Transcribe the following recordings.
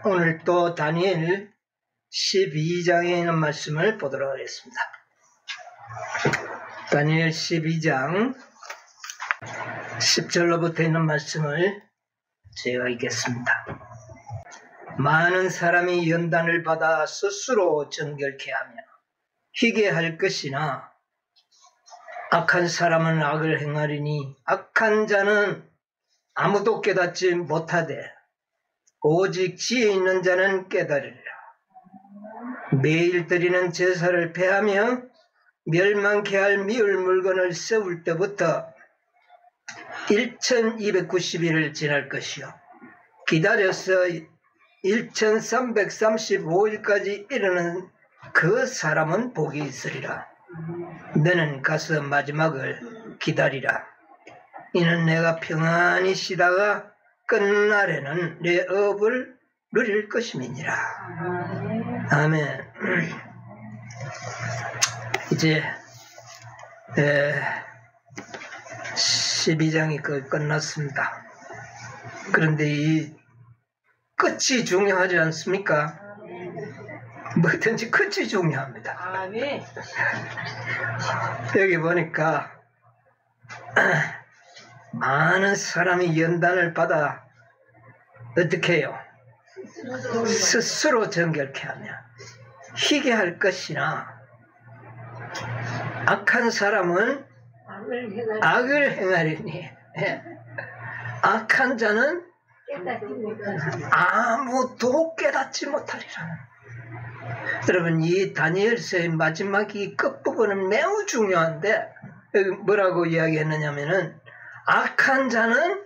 오늘 또 다니엘 12장에 있는 말씀을 보도록 하겠습니다. 다니엘 12장 10절로부터 있는 말씀을 제가 읽겠습니다. 많은 사람이 연단을 받아 스스로 정결케 하며 희게 할 것이나 악한 사람은 악을 행하리니 악한 자는 아무도 깨닫지 못하되 오직 지혜 있는 자는 깨달으리라. 매일 드리는 제사를 폐하며 멸망케 할 미울 물건을 세울 때부터 1290일을 지날 것이요 기다려서 1335일까지 이르는 그 사람은 복이 있으리라. 너는 가서 마지막을 기다리라. 이는 내가 평안히 쉬다가 끝날에는 내 업을 누릴 것임이니라. 아멘. 이제 12장이 끝났습니다. 그런데 이 끝이 중요하지 않습니까? 뭐든지 끝이 중요합니다. 여기 보니까 많은 사람이 연단을 받아 어떻게 해요? 스스로 정결케 하며 희게 할 것이나 악한 사람은 악을 행하리니 악한 자는 아무도 깨닫지 못하리라. 여러분, 이 다니엘서의 마지막 이 끝부분은 매우 중요한데 여기 뭐라고 이야기했느냐면은 악한 자는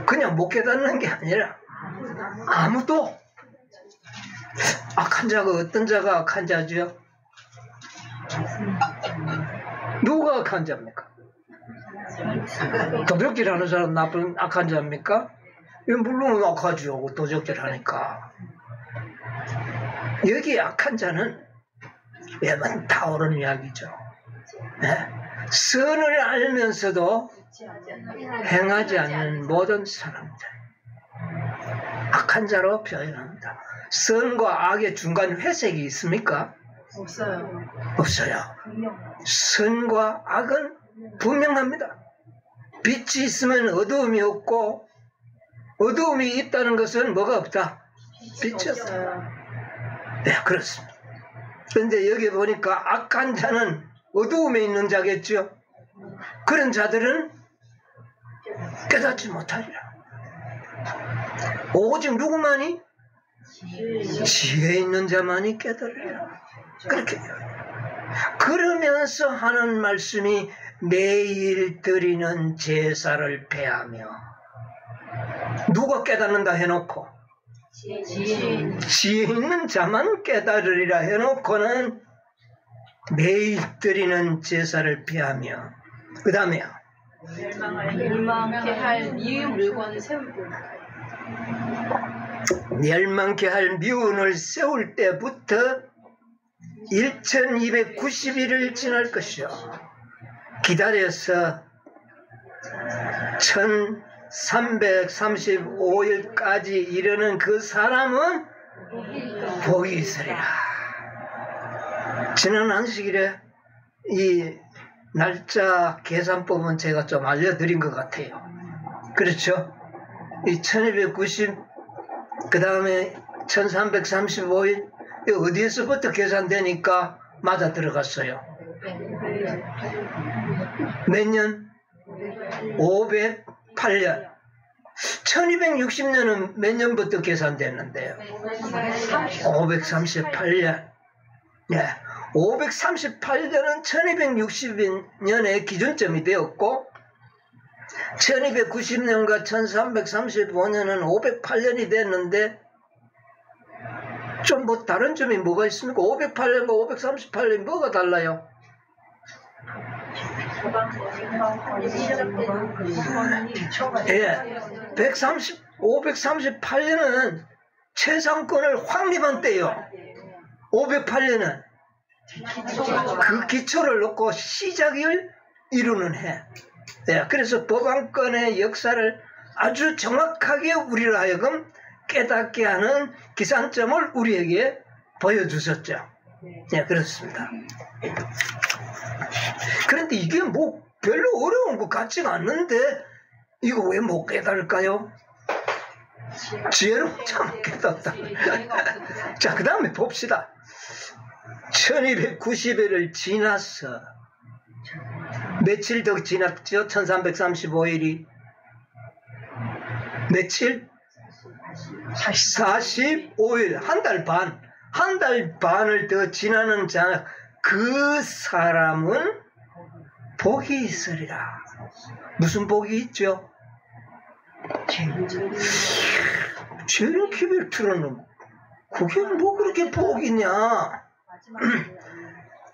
그냥 못 깨닫는 게 아니라 아무도. 악한 자가 어떤 자가 악한 자죠? 누가 악한 자입니까? 도적질하는 사람 나쁜 악한 자입니까? 물론 악하죠. 도적질하니까. 여기 악한 자는 왜만 타오르는 이야기죠. 네? 선을 알면서도 행하지 않는 모든 사람들, 악한 자로 표현합니다. 선과 악의 중간 회색이 있습니까? 없어요. 선과 악은 분명합니다. 빛이 있으면 어두움이 없고 어두움이 있다는 것은 뭐가 없다? 빛이 없다. 네, 그렇습니다. 그런데 여기 보니까 악한 자는 어두움에 있는 자겠죠. 그런 자들은 깨닫지 못하리라. 오직 누구만이? 지혜 있는 자만이 깨달으리라. 그렇게 그러면서 하는 말씀이 매일 드리는 제사를 폐하며 누가 깨닫는다 해놓고 지혜 있는 자만 깨달으리라 해놓고는 매일 드리는 제사를 폐하며 그 다음에요 멸망케 할 미운 물건을 세울 때 멸망케 할 미운을 세울 때부터 1290일을 지날 것이요 기다려서 1335일까지 이르는 그 사람은 복이 있으리라. 지난 안식일에 이 날짜 계산법은 제가 좀 알려드린 것 같아요. 그렇죠? 이 1290, 그 다음에 1335일, 어디에서부터 계산되니까 맞아 들어갔어요. 몇 년? 508년. 1260년은 몇 년부터 계산됐는데요? 538년. 네. 538년은 1260년의 기준점이 되었고 1290년과 1335년은 508년이 됐는데 좀 뭐 다른 점이 뭐가 있습니까? 508년과 538년이 뭐가 달라요? 538년은 최상권을 확립한 때요. 508년은 그 기초를 놓고 시작을 이루는 해. 그래서 법안권의 역사를 아주 정확하게 우리로 하여금 깨닫게 하는 기산점을 우리에게 보여주셨죠. 네, 그렇습니다. 그런데 이게 뭐 별로 어려운 것 같지가 않는데 이거 왜 못 깨달을까요? 지혜로 참 깨닫다. 자, 그 다음에 봅시다. 1290일을 지나서 며칠 더 지났죠? 1335일이 며칠? 45일, 한 달 반. 한 달 반을 더 지나는 자, 그 사람은 복이 있으리라. 무슨 복이 있죠? 죄를 기별 틀어놓고 그게 뭐 그렇게 복이냐?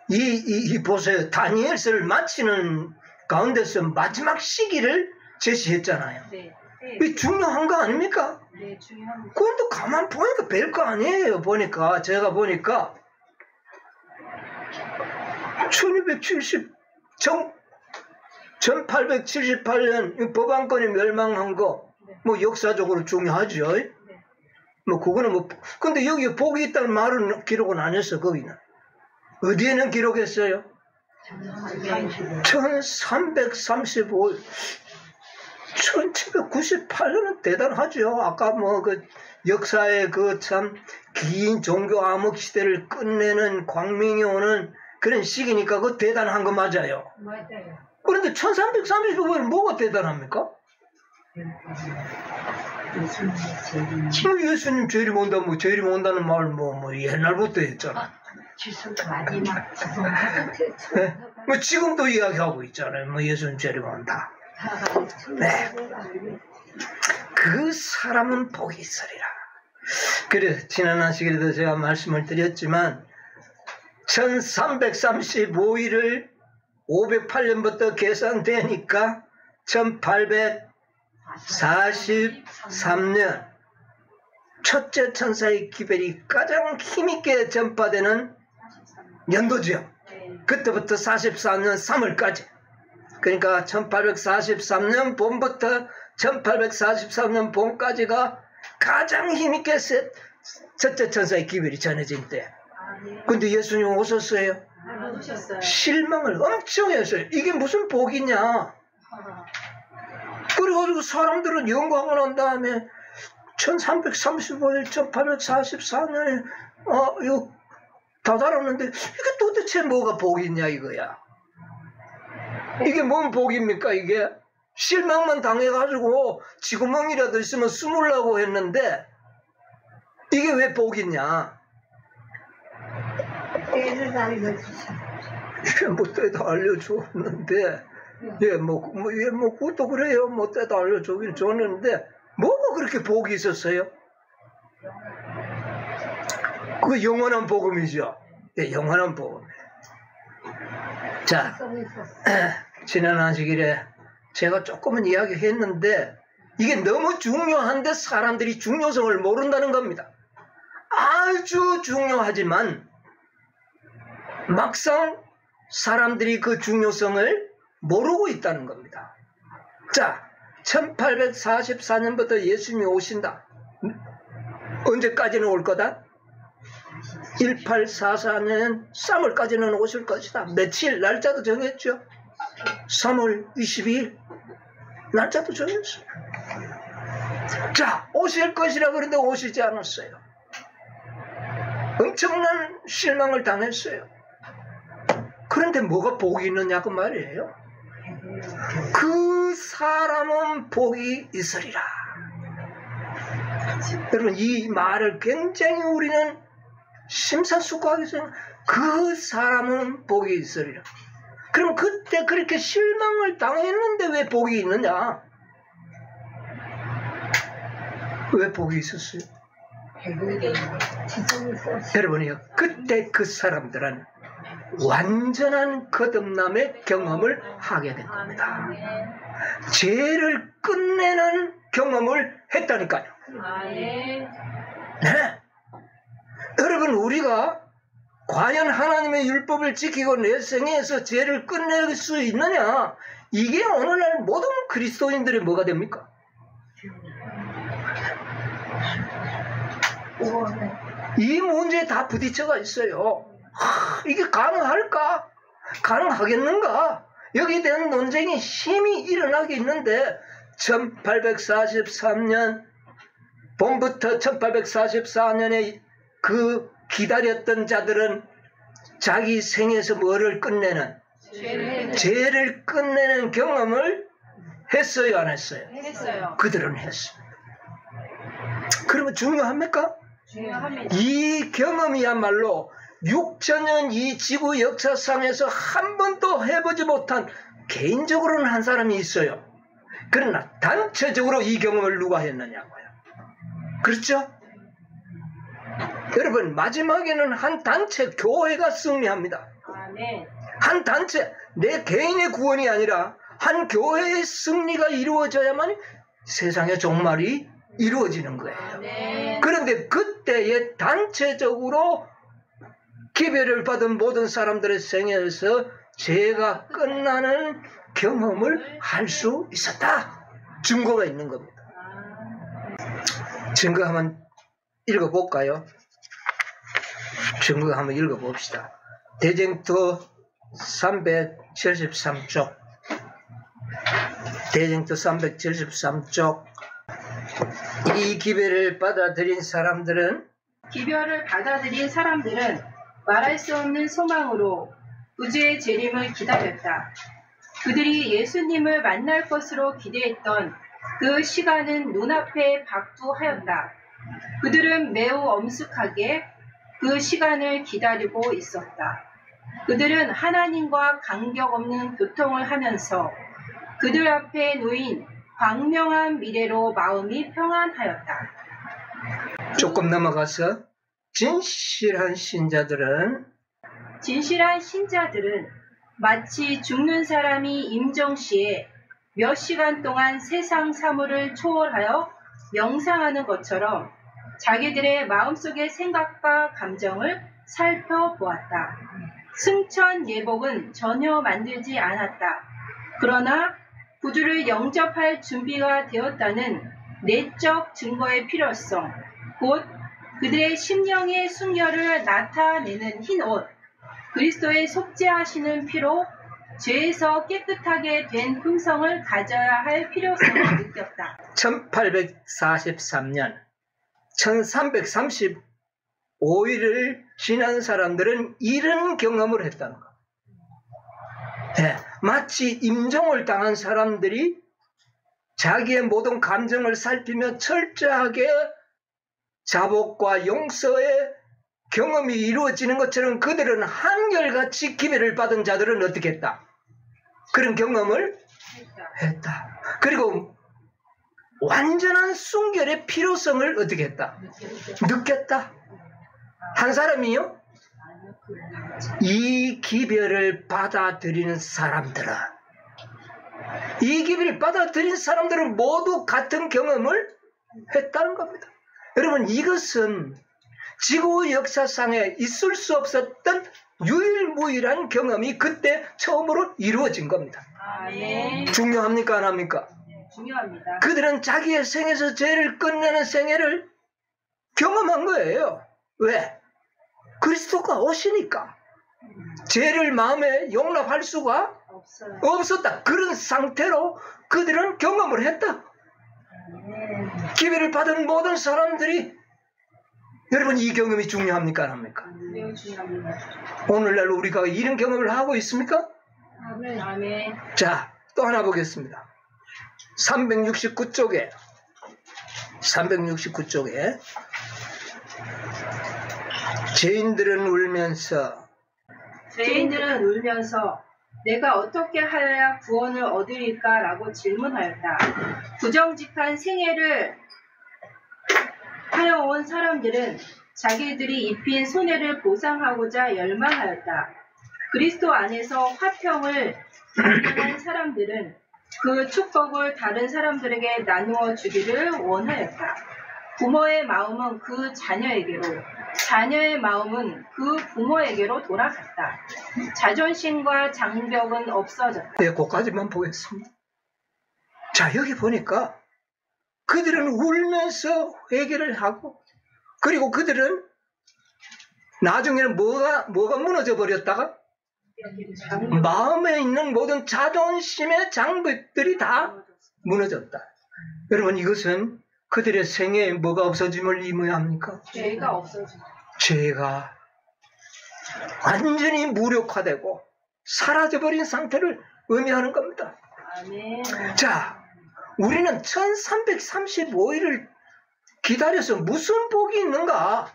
이 보세요. 다니엘서를 마치는 가운데서 마지막 시기를 제시했잖아요. 이게 중요한 거 아닙니까? 네, 중요합니다. 그런데 가만 보니까 별거 아니에요. 보니까 제가 보니까 1878년 법안권이 멸망한 거 뭐 역사적으로 중요하죠. 뭐 그거는 뭐 근데 여기 복이 있다는 말은 기록은 안 했어. 거기는 어디에는 기록했어요? 1335일 1798년은 대단하죠. 아까 뭐 그 역사의 그 참 긴 종교 암흑 시대를 끝내는 광명이 오는 그런 시기니까 그거 대단한 거 맞아요. 맞아요. 그런데 1335일 뭐가 대단합니까? 예수님 재림 온다, 뭐 재림 온다는 말 뭐 옛날부터 했잖아. 마지막 네? 뭐 지금도 이야기하고 있잖아요. 뭐 예수님 재림 온다. 네. 그 사람은 복이 있으리라. 그래, 지난 시간에도 제가 말씀을 드렸지만 1335일을 508년부터 계산되니까 1843년 첫째 천사의 기별이 가장 힘있게 전파되는 연도죠. 그때부터 44년 3월까지. 그러니까 1843년 봄부터 1843년 봄까지가 가장 힘있게 첫째 천사의 기별이 전해진 때. 근데 예수님 오셨어요. 실망을 엄청 했어요. 이게 무슨 복이냐. 그래가지고 사람들은 영광을 한 다음에 1335일 1844년에 이거 다 달았는데 이게 도대체 뭐가 복이냐 이거야. 이게 뭔 복입니까 이게? 실망만 당해가지고 지구멍이라도 있으면 숨으려고 했는데 이게 왜 복이냐? 뭐 때도 알려줬는데 뭐 그것도 그래요. 뭐 때도 알려주긴 줬는데 뭐가 그렇게 복이 있었어요? 그 영원한 복음이죠. 네, 영원한 복음. 자, 지난 안식일에 제가 조금은 이야기했는데 이게 너무 중요한데 사람들이 중요성을 모른다는 겁니다. 아주 중요하지만 막상 사람들이 그 중요성을 모르고 있다는 겁니다. 자, 1844년부터 예수님이 오신다. 언제까지는 올 거다? 1844년 3월까지는 오실 것이다. 며칠? 날짜도 정했죠. 3월 22일 날짜도 정했어요. 자, 오실 것이라 그런데 오시지 않았어요. 엄청난 실망을 당했어요. 그런데 뭐가 복이 있느냐고 말이에요. 그 사람은 복이 있으리라. 여러분 이 말을 굉장히 우리는 심사숙고하게 생각해요. 그 사람은 복이 있으리라. 그럼 그때 그렇게 실망을 당했는데 왜 복이 있느냐? 왜 복이 있었어요? 여러분이요, 그때 그 사람들은 완전한 거듭남의 경험을 하게 된 겁니다. 죄를 끝내는 경험을 했다니까요. 네. 여러분 우리가 과연 하나님의 율법을 지키고 내 생애에서 죄를 끝낼 수 있느냐? 이게 오늘날 모든 그리스도인들의 뭐가 됩니까? 이 문제에 다 부딪혀가 있어요. 이게 가능할까? 가능하겠는가? 여기에 대한 논쟁이 심히 일어나게 있는데 1843년 봄부터 1844년에 그 기다렸던 자들은 자기 생에서 뭐를 끝내는? 죄를 끝내는 경험을 했어요, 안 했어요? 했어요. 그들은 했어요. 그러면 중요합니까? 중요합니다. 이 경험이야말로 6천년 이 지구 역사상에서 한 번도 해보지 못한, 개인적으로는 한 사람이 있어요. 그러나 단체적으로 이 경험을 누가 했느냐고요. 그렇죠? 여러분, 마지막에는 한 단체, 교회가 승리합니다. 아멘. 한 단체, 내 개인의 구원이 아니라 한 교회의 승리가 이루어져야만 세상의 종말이 이루어지는 거예요. 아멘. 그런데 그때에 단체적으로 기별을 받은 모든 사람들의 생애에서 죄가 끝나는 경험을 할 수 있었다. 증거가 있는 겁니다. 증거 한번 읽어볼까요? 증거 한번 읽어봅시다. 대쟁투 373쪽. 대쟁투 373쪽. 이 기별을 받아들인 사람들은 말할 수 없는 소망으로 우주의 재림을 기다렸다. 그들이 예수님을 만날 것으로 기대했던 그 시간은 눈앞에 박두하였다. 그들은 매우 엄숙하게 그 시간을 기다리고 있었다. 그들은 하나님과 간격 없는 교통을 하면서 그들 앞에 놓인 광명한 미래로 마음이 평안하였다. 조금 넘어가서 진실한 신자들은 마치 죽는 사람이 임종시에 몇 시간 동안 세상 사물을 초월하여 명상하는 것처럼 자기들의 마음속의 생각과 감정을 살펴보았다. 승천 예복은 전혀 만들지 않았다. 그러나 구주를 영접할 준비가 되었다는 내적 증거의 필요성, 곧 그들의 심령의 순결을 나타내는 흰 옷, 그리스도의 속죄하시는 피로 죄에서 깨끗하게 된 품성을 가져야 할 필요성을 느꼈다. 1843년 1335일을 지난 사람들은 이런 경험을 했다는 것. 네, 마치 임종을 당한 사람들이 자기의 모든 감정을 살피며 철저하게 자복과 용서의 경험이 이루어지는 것처럼 그들은 한결같이 기별을 받은 자들은 어떻게 했다? 그런 경험을 했다. 그리고 완전한 순결의 필요성을 어떻게 했다? 느꼈다. 한 사람이요? 이 기별을 받아들이는 사람들은 모두 같은 경험을 했다는 겁니다. 여러분, 이것은 지구 역사상에 있을 수 없었던 유일무이한 경험이 그때 처음으로 이루어진 겁니다. 아멘. 중요합니까? 안 합니까? 중요합니다. 그들은 자기의 생에서 죄를 끝내는 생애를 경험한 거예요. 왜? 그리스도가 오시니까 죄를 마음에 용납할 수가 없었다. 그런 상태로 그들은 경험을 했다. 기별을 받은 모든 사람들이, 여러분, 이 경험이 중요합니까? 안 합니까? 매우 중요합니다. 오늘날 우리가 이런 경험을 하고 있습니까? 아멘. 자, 또 하나 보겠습니다. 369쪽에 죄인들은 울면서 내가 어떻게 하여야 구원을 얻으리까? 라고 질문하였다. 부정직한 생애를 하여온 사람들은 자기들이 입힌 손해를 보상하고자 열망하였다. 그리스도 안에서 화평을 발견한 사람들은 그 축복을 다른 사람들에게 나누어 주기를 원하였다. 부모의 마음은 그 자녀에게로, 자녀의 마음은 그 부모에게로 돌아갔다. 자존심과 장벽은 없어졌다. 네, 그까지만 보겠습니다. 자, 여기 보니까 그들은 울면서 회개를 하고 그리고 그들은 나중에는 뭐가 무너져 버렸다가 마음에 있는 모든 자존심의 장벽들이 다 무너졌다. 여러분, 이것은 그들의 생애에 뭐가 없어짐을 의미합니까? 죄가 없어진다. 죄가 완전히 무력화되고 사라져버린 상태를 의미하는 겁니다. 아멘. 자, 우리는 1335일을 기다려서 무슨 복이 있는가?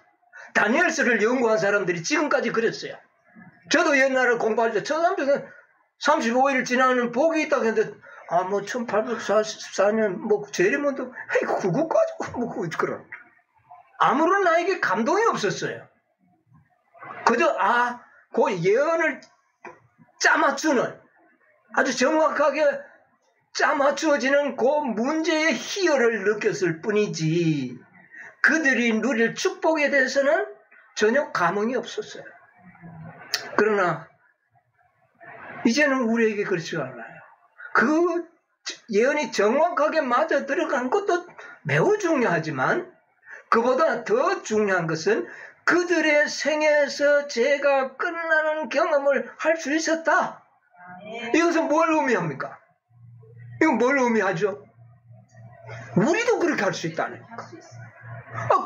다니엘서를 연구한 사람들이 지금까지 그랬어요. 저도 옛날에 공부할 때 1335일 지나는 복이 있다고 했는데, 뭐 1844년 뭐 제리몬도 그거 가지고 뭐 그런 아무런 나에게 감동이 없었어요. 그저 그 예언을 짜맞추는, 아주 정확하게 짜맞추어지는 그 문제의 희열을 느꼈을 뿐이지 그들이 누릴 축복에 대해서는 전혀 감흥이 없었어요. 그러나 이제는 우리에게 그렇지 않아요. 그 예언이 정확하게 맞아 들어간 것도 매우 중요하지만 그보다 더 중요한 것은 그들의 생애에서 죄가 끝나는 경험을 할 수 있었다. 이것은 뭘 의미합니까? 이건 뭘 의미하죠? 우리도 그렇게 할 수 있다는 거니까.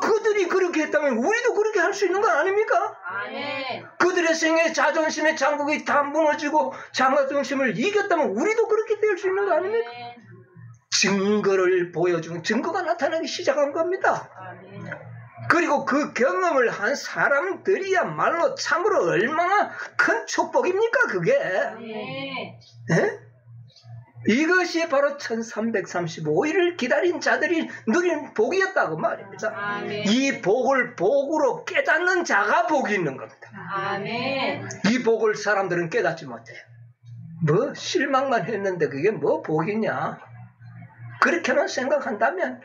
그들이 그렇게 했다면 우리도 그렇게 할 수 있는 거 아닙니까? 아멘. 그들의 생애 자존심의 장벽이 다 무너지고 자존심을 이겼다면 우리도 그렇게 될 수 있는 거 아닙니까? 증거를 보여주면 증거가 나타나기 시작한 겁니다. 아멘. 그리고 그 경험을 한 사람들이야말로 참으로 얼마나 큰 축복입니까, 그게? 아멘. 예? 이것이 바로 1335일을 기다린 자들이 누린 복이었다고 말입니다. 아멘. 이 복을 복으로 깨닫는 자가 복이 있는 겁니다. 아멘. 이 복을 사람들은 깨닫지 못해요. 뭐 실망만 했는데 그게 뭐 복이냐? 그렇게만 생각한다면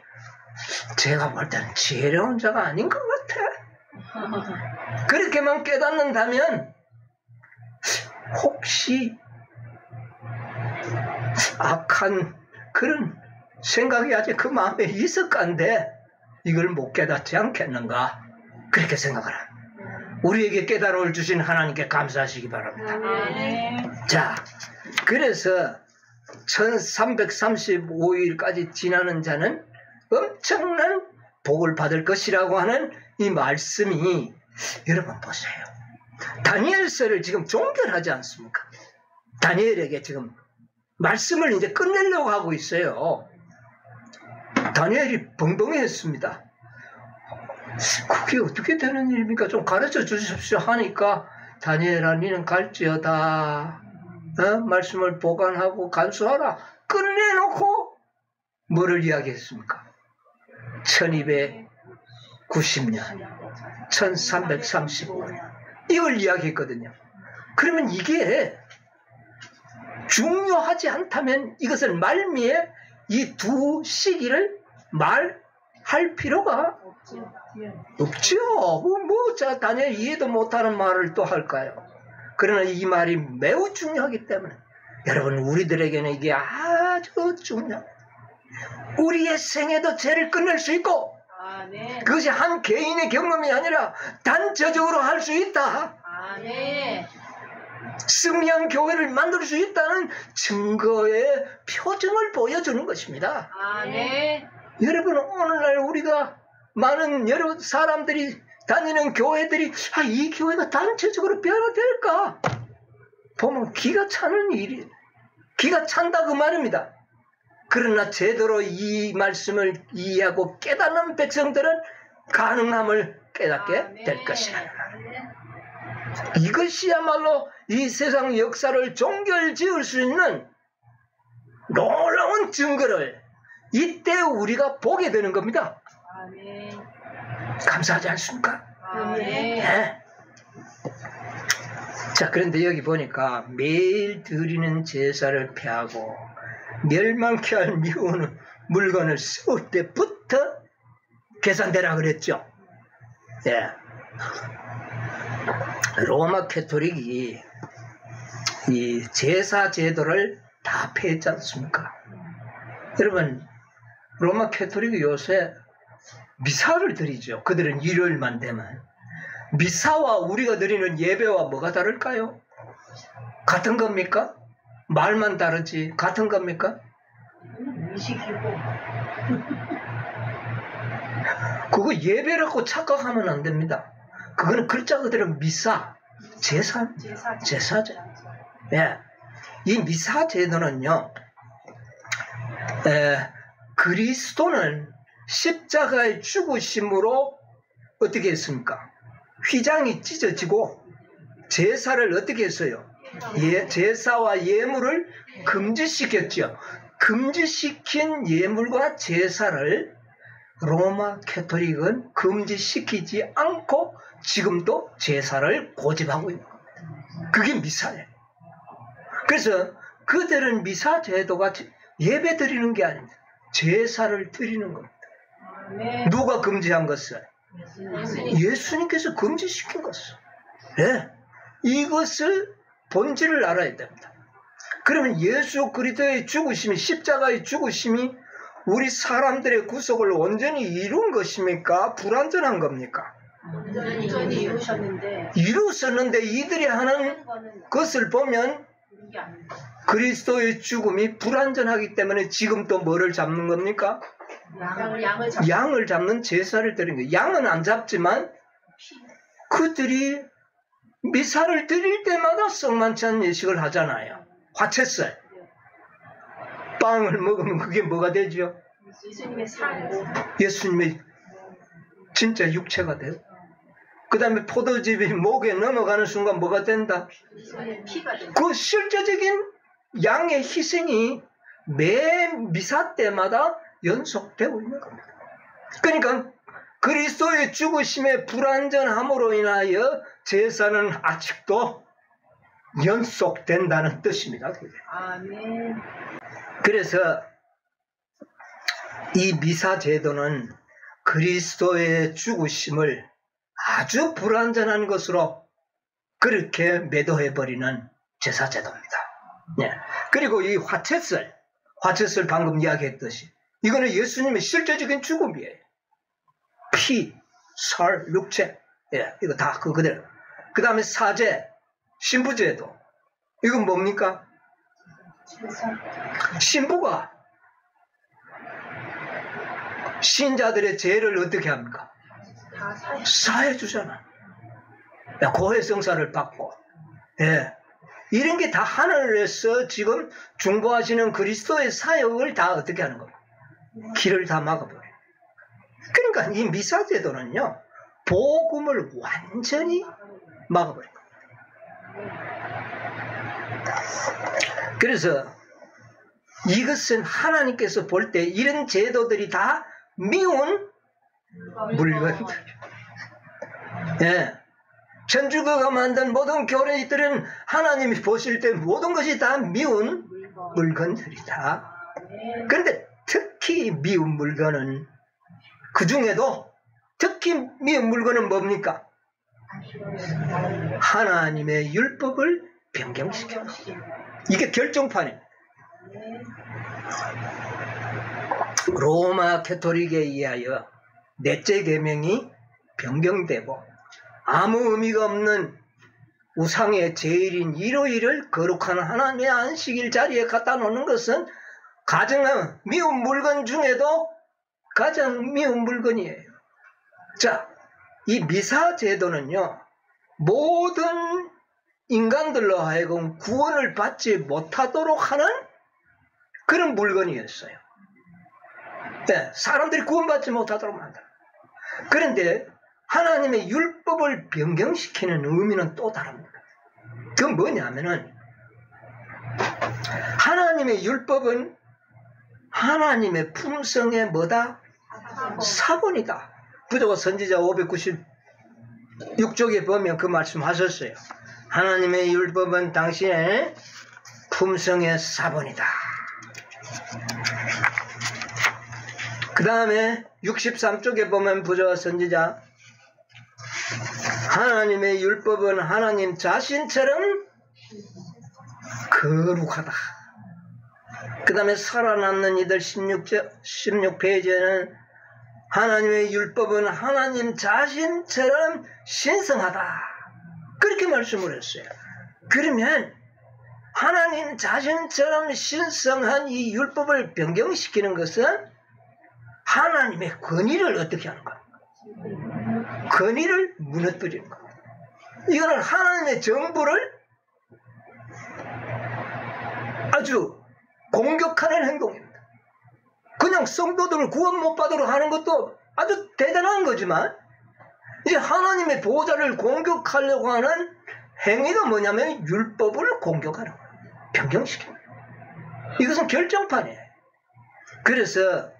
제가 볼 때는 지혜로운 자가 아닌 것 같아. 그렇게만 깨닫는다면 혹시 악한 그런 생각이 아직 그 마음에 있을까인데 이걸 못 깨닫지 않겠는가, 그렇게 생각을 합니다. 우리에게 깨달음을 주신 하나님께 감사하시기 바랍니다. 자, 그래서 1335일까지 지나는 자는 엄청난 복을 받을 것이라고 하는 이 말씀이, 여러분 보세요. 다니엘서를 지금 종결하지 않습니까? 다니엘에게 지금 말씀을 이제 끝내려고 하고 있어요. 다니엘이 벙벙해했습니다. 그게 어떻게 되는 일입니까? 좀 가르쳐 주십시오 하니까, 다니엘아, 니는 갈지어다. 말씀을 보관하고 간수하라. 끝내놓고 뭐를 이야기했습니까? 1290년, 1335년 이걸 이야기했거든요. 그러면 이게 중요하지 않다면 이것을 말미에 이 두 시기를 말할 필요가 없죠. 자, 다니엘 이해도 못하는 말을 또 할까요? 그러나 이 말이 매우 중요하기 때문에 여러분, 우리들에게는 이게 아주 중요해요. 우리의 생애도 죄를 끝낼 수 있고, 아멘. 그것이 한 개인의 경험이 아니라 단체적으로 할 수 있다. 아멘. 승리한 교회를 만들 수 있다는 증거의 표징을 보여주는 것입니다. 아멘. 여러분, 오늘날 우리가 많은 여러 사람들이 다니는 교회들이 이 교회가 단체적으로 변화될까 보면 기가 차는 일이, 기가 찬다 그 말입니다. 그러나 제대로 이 말씀을 이해하고 깨닫는 백성들은 가능함을 깨닫게 될 것이다. 이것이야말로 이 세상 역사를 종결지을 수 있는 놀라운 증거를 이때 우리가 보게 되는 겁니다. 아멘. 감사하지 않습니까? 아멘. 네. 자, 그런데 여기 보니까 매일 드리는 제사를 폐하고 멸망케 할 미우는 물건을 세울 때부터 계산되라 그랬죠. 예. 로마 캐토릭이 이 제사 제도를 다 폐했지 않습니까? 여러분, 로마 캐토릭이 요새 미사를 드리죠. 그들은 일요일만 되면. 미사와 우리가 드리는 예배와 뭐가 다를까요? 같은 겁니까? 말만 다르지 같은 겁니까? 미식이고. 그거 예배라고 착각하면 안 됩니다. 그거는 글자 그대로 미사, 제사죠. 예. 이 미사 제도는요, 그리스도는 십자가의 죽으심으로 어떻게 했습니까? 휘장이 찢어지고 제사를 어떻게 했어요? 제사와 예물을 금지시켰죠. 금지시킨 예물과 제사를 로마 캐토릭은 금지시키지 않고 지금도 제사를 고집하고 있는 겁니다. 그게 미사예요. 그래서 그들은 미사 제도가 예배 드리는 게 아닙니다. 제사를 드리는 겁니다. 누가 금지한 것을? 예수님께서 금지시킨 것을. 네. 이것을 본질을 알아야 됩니다. 그러면 예수 그리스도의 죽으심이, 십자가의 죽으심이 우리 사람들의 구속을 온전히 이룬 것입니까? 불완전한 겁니까? 온전히 이루셨는데. 이루었는데 이들이 하는 것을 보면 그리스도의 죽음이 불완전하기 때문에 지금 또 뭐를 잡는 겁니까? 양을 잡는 제사를 드리는 거예요. 양은 안 잡지만 그들이 미사를 드릴 때마다 성만찬 예식을 하잖아요. 화채살. 빵을 먹으면 그게 뭐가 되죠? 예수님의 살고. 예수님의 진짜 육체가 돼요. 그 다음에 포도즙이 목에 넘어가는 순간 뭐가 된다? 피가 된다. 그 실제적인 양의 희생이 매 미사 때마다 연속되고 있는 겁니다. 그러니까 그리스도의 죽으심의 불완전함으로 인하여 제사는 아직도 연속된다는 뜻입니다. 아멘. 그래서 이 미사 제도는 그리스도의 죽으심을 아주 불완전한 것으로 그렇게 매도해버리는 제사 제도입니다. 네. 그리고 이 화채살 방금 이야기했듯이 이거는 예수님의 실제적인 죽음이에요. 피, 살, 육체, 예, 이거 다 그대로. 그 다음에 사제, 신부제도. 이건 뭡니까? 신부가 신자들의 죄를 어떻게 합니까? 사해주잖아. 고해성사를 받고. 예. 이런 게 다 하늘에서 지금 중보하시는 그리스도의 사역을 다 어떻게 하는 겁니까? 길을 다 막아버려요. 그러니까 이 미사제도는요, 복음을 완전히 막아버린 겁니다. 그래서 이것은 하나님께서 볼 때 이런 제도들이 다 미운 물건들. 예. 천주교가 만든 모든 교리들은 하나님이 보실 때 모든 것이 다 미운 물건들이다. 그런데 특히 미운 물건은 그 중에도 특히 미운 물건은 뭡니까? 하나님의 율법을 변경시켜. 이게 결정판입니다. 로마 캐토릭에 의하여 넷째 계명이 변경되고 아무 의미가 없는 우상의 제일인 일요일을 거룩한 하나님의 안식일 자리에 갖다 놓는 것은 가장 미운 물건 중에도 가장 미운 물건이에요. 자, 이 미사 제도는요, 모든 인간들로 하여금 구원을 받지 못하도록 하는 그런 물건이었어요. 네, 사람들이 구원받지 못하도록 만들어. 그런데 하나님의 율법을 변경시키는 의미는 또 다릅니다. 그건 뭐냐면은 하나님의 율법은 하나님의 품성의 뭐다? 사본이다. 부조가 선지자 596쪽에 보면 그 말씀 하셨어요. 하나님의 율법은 당신의 품성의 사본이다. 그 다음에 63쪽에 보면 부조가 선지자 하나님의 율법은 하나님 자신처럼 거룩하다. 그 다음에 살아남는 이들 16페이지에는 하나님의 율법은 하나님 자신처럼 신성하다. 그렇게 말씀을 했어요. 그러면 하나님 자신처럼 신성한 이 율법을 변경시키는 것은 하나님의 권위를 어떻게 하는 가? 권위를 무너뜨리는 겁니다. 이거는 하나님의 정부를 아주 공격하는 행동입니다. 그냥 성도들을 구원 못 받으러 하는 것도 아주 대단한 거지만 이제 하나님의 보호자를 공격하려고 하는 행위가 뭐냐면 율법을 공격하는 거예요. 변경시키는 거예요. 이것은 결정판이에요. 그래서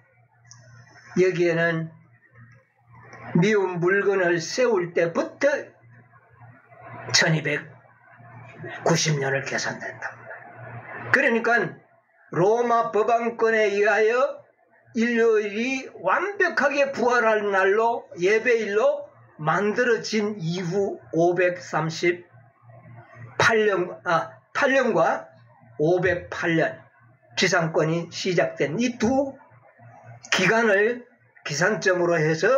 여기에는 미운 물건을 세울 때부터 1290년을 계산된다. 그러니까 로마 법안권에 의하여 일요일이 완벽하게 부활할 날로 예배일로 만들어진 이후 8년과 508년 지상권이 시작된 이 두 기간을 기산점으로 해서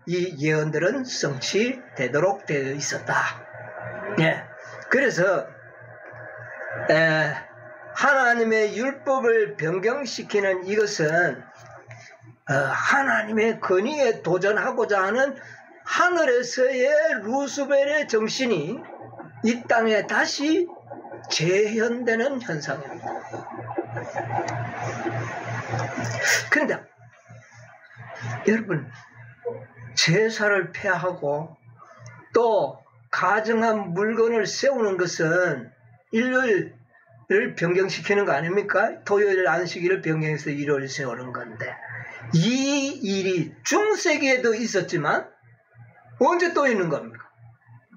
이 예언들은 성취되도록 되어 있었다. 예. 그래서 하나님의 율법을 변경시키는 이것은 하나님의 권위에 도전하고자 하는 하늘에서의 루스벨의 정신이 이 땅에 다시 재현되는 현상입니다. 그런데 여러분, 제사를 폐하고 또 가정한 물건을 세우는 것은 일요일을 변경시키는 거 아닙니까? 토요일 안식일을 변경해서 일요일 세우는 건데 이 일이 중세기에도 있었지만 언제 또 있는 겁니까?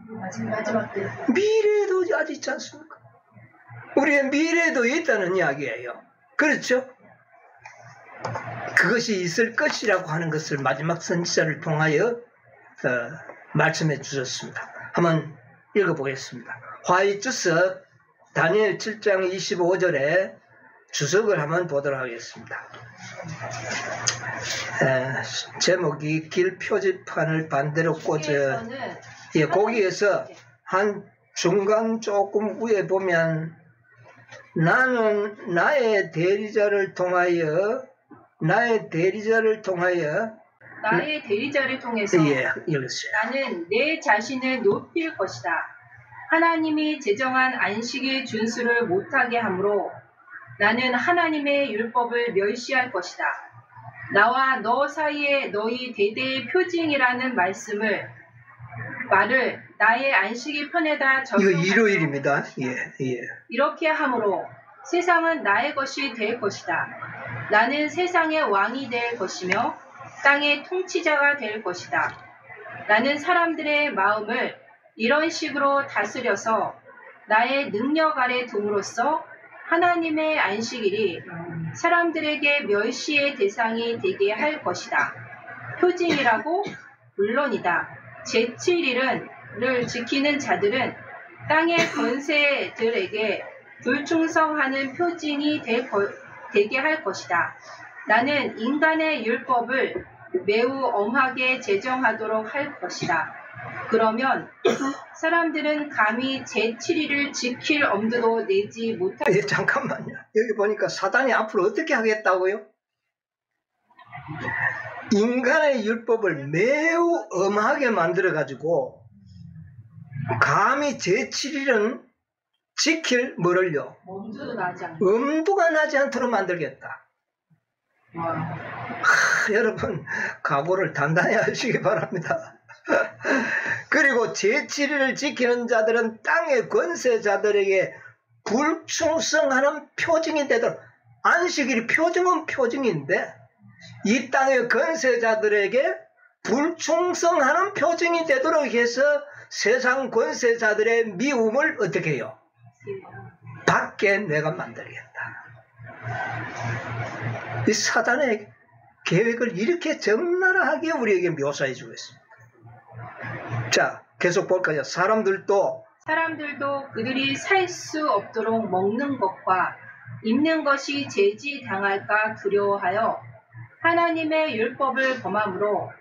마지막 때. 미래에도 아직 있지 않습니까? 우리의 미래에도 있다는 이야기예요. 그렇죠? 그것이 있을 것이라고 하는 것을 마지막 선지자를 통하여 말씀해 주셨습니다. 한번 읽어보겠습니다. 화이주석 다니엘 7장 25절에 주석을 한번 보도록 하겠습니다. 제목이 길 표지판을 반대로 꽂아. 예, 거기에서 한 중간 조금 위에 보면 나는 나의 대리자를 통하여 나의 대리자를 통해서 예, 읽었어요. 나는 내 자신을 높일 것이다. 하나님이 제정한 안식일 준수를 못하게 하므로 나는 하나님의 율법을 멸시할 것이다. 나와 너 사이에 너희 대대의 표징이라는 말을 나의 안식일 편에다 이거 일요일입니다. 예. 이렇게 함으로 세상은 나의 것이 될 것이다. 나는 세상의 왕이 될 것이며 땅의 통치자가 될 것이다. 나는 사람들의 마음을 이런 식으로 다스려서 나의 능력 아래 둠으로써 하나님의 안식일이 사람들에게 멸시의 대상이 되게 할 것이다. 표징이라고? 물론이다. 제7일을 지키는 자들은 땅의 권세들에게 불충성하는 표징이 되게 할 것이다. 나는 인간의 율법을 매우 엄하게 제정하도록 할 것이다. 그러면 사람들은 감히 제7일을 지킬 엄두도 내지 못할 예, 잠깐만요. 여기 보니까 사단이 앞으로 어떻게 하겠다고요? 인간의 율법을 매우 엄하게 만들어가지고 감히 제7일은 지킬 뭐를요? 엄두가 나지 않도록 만들겠다. 여러분 각오를 단단히 하시기 바랍니다. 그리고 제7일을 지키는 자들은 땅의 권세자들에게 불충성하는 표징이 되도록, 안식일이 표징은 표징인데 이 땅의 권세자들에게 불충성하는 표징이 되도록 해서 세상 권세자들의 미움을 어떻게 해요? 받게 내가 만들겠다. 이 사단의 계획을 이렇게 적나라하게 우리에게 묘사해 주고 있습니다. 자, 계속 볼까요? 사람들도 그들이 살 수 없도록 먹는 것과 입는 것이 제지당할까 두려워하여 하나님의 율법을 범함으로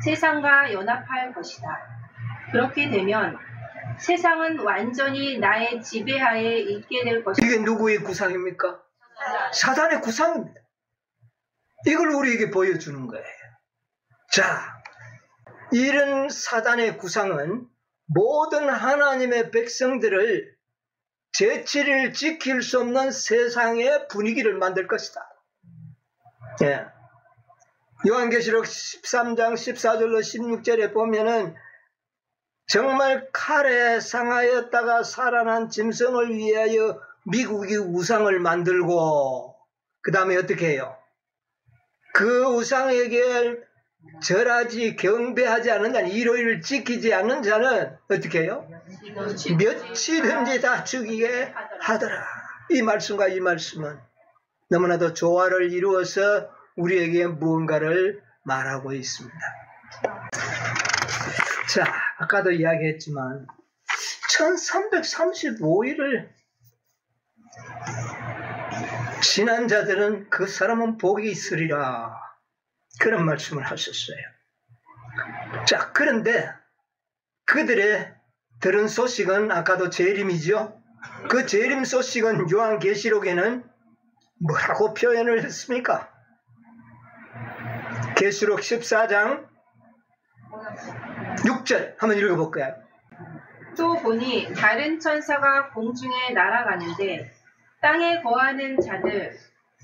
세상과 연합할 것이다. 그렇게 되면 세상은 완전히 나의 지배하에 있게 될 것이다. 이게 누구의 구상입니까? 사단의 구상입니다. 이걸 우리에게 보여주는 거예요. 자, 이런 사단의 구상은 모든 하나님의 백성들을 재치를 지킬 수 없는 세상의 분위기를 만들 것이다. 예. 요한계시록 13장 14절로 16절에 보면은 정말 칼에 상하였다가 살아난 짐승을 위하여 미국이 우상을 만들고 그 다음에 어떻게 해요? 그 우상에게 절하지 경배하지 않는 자는 일요일을 지키지 않는 자는 어떻게 해요? 며칠든지 다 죽이게 하더라. 이 말씀과 이 말씀은 너무나도 조화를 이루어서 우리에게 무언가를 말하고 있습니다. 자, 아까도 이야기했지만 1335일을 지난 자들은 그 사람은 복이 있으리라. 그런 말씀을 하셨어요. 자, 그런데 그들의 들은 소식은 아까도 재림이죠. 그 재림 소식은 요한계시록에는 뭐라고 표현을 했습니까? 계시록 14장 6절 한번 읽어볼까요? 또 보니 다른 천사가 공중에 날아가는데 땅에 거하는 자들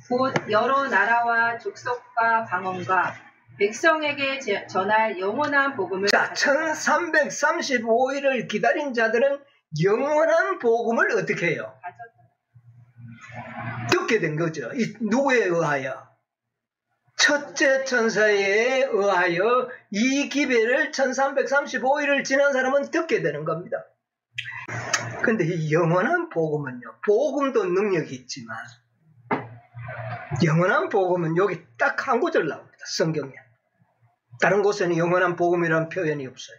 곧 여러 나라와 족속과 방언과 백성에게 전할 영원한 복음을 자, 1335일을 기다린 자들은 영원한 복음을 어떻게 해요? 듣게 된 거죠. 누구에 의하여? 첫째 천사에 의하여 이 기별을 1335일을 지난 사람은 듣게 되는 겁니다. 근데 이 영원한 복음은요, 복음도 능력이 있지만 영원한 복음은 여기 딱 한 구절 나옵니다. 성경에. 다른 곳에는 영원한 복음이라는 표현이 없어요.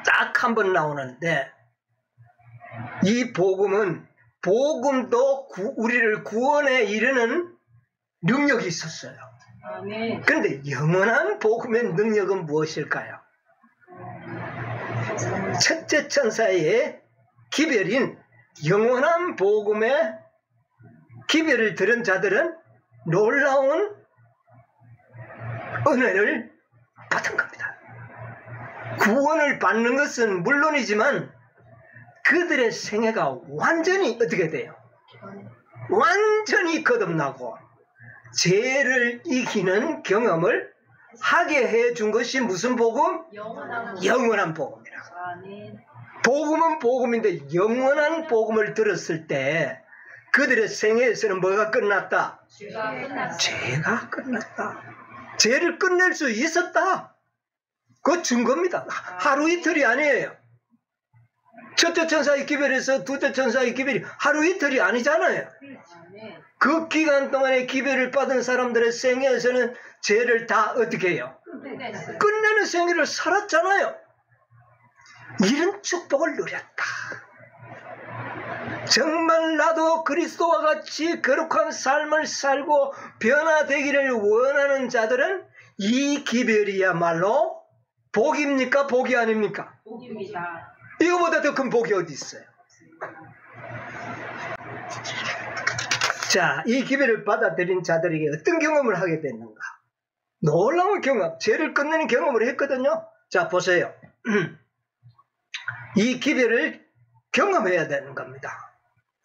딱 한 번 나오는데 이 복음은 복음도 우리를 구원에 이르는 능력이 있었어요. 그런데 영원한 복음의 능력은 무엇일까요? 첫째 천사의 기별인 영원한 복음의 기별을 들은 자들은 놀라운 은혜를 받은 겁니다. 구원을 받는 것은 물론이지만 그들의 생애가 완전히 어떻게 돼요? 완전히 거듭나고 죄를 이기는 경험을 하게 해준 것이 무슨 복음? 영원한 복음이라고. 복음은 복음인데 영원한 복음을 들었을 때 그들의 생애에서는 뭐가 끝났다? 죄가 끝났다. 죄를 끝낼 수 있었다. 그 증거입니다. 하루 이틀이 아니에요. 첫째 천사의 기별에서 둘째 천사의 기별이 하루 이틀이 아니잖아요. 그 기간 동안에 기별을 받은 사람들의 생애에서는 죄를 다 어떻게 해요? 끝내는 생애를 살았잖아요. 이런 축복을 누렸다. 정말 나도 그리스도와 같이 거룩한 삶을 살고 변화되기를 원하는 자들은 이 기별이야말로 복입니까? 복이 아닙니까? 복입니다. 이거보다 더 큰 복이 어디 있어요? 자, 이 기별을 받아들인 자들에게 어떤 경험을 하게 됐는가? 놀라운 경험, 죄를 끝내는 경험을 했거든요. 자, 보세요. 이 기별을 경험해야 되는 겁니다.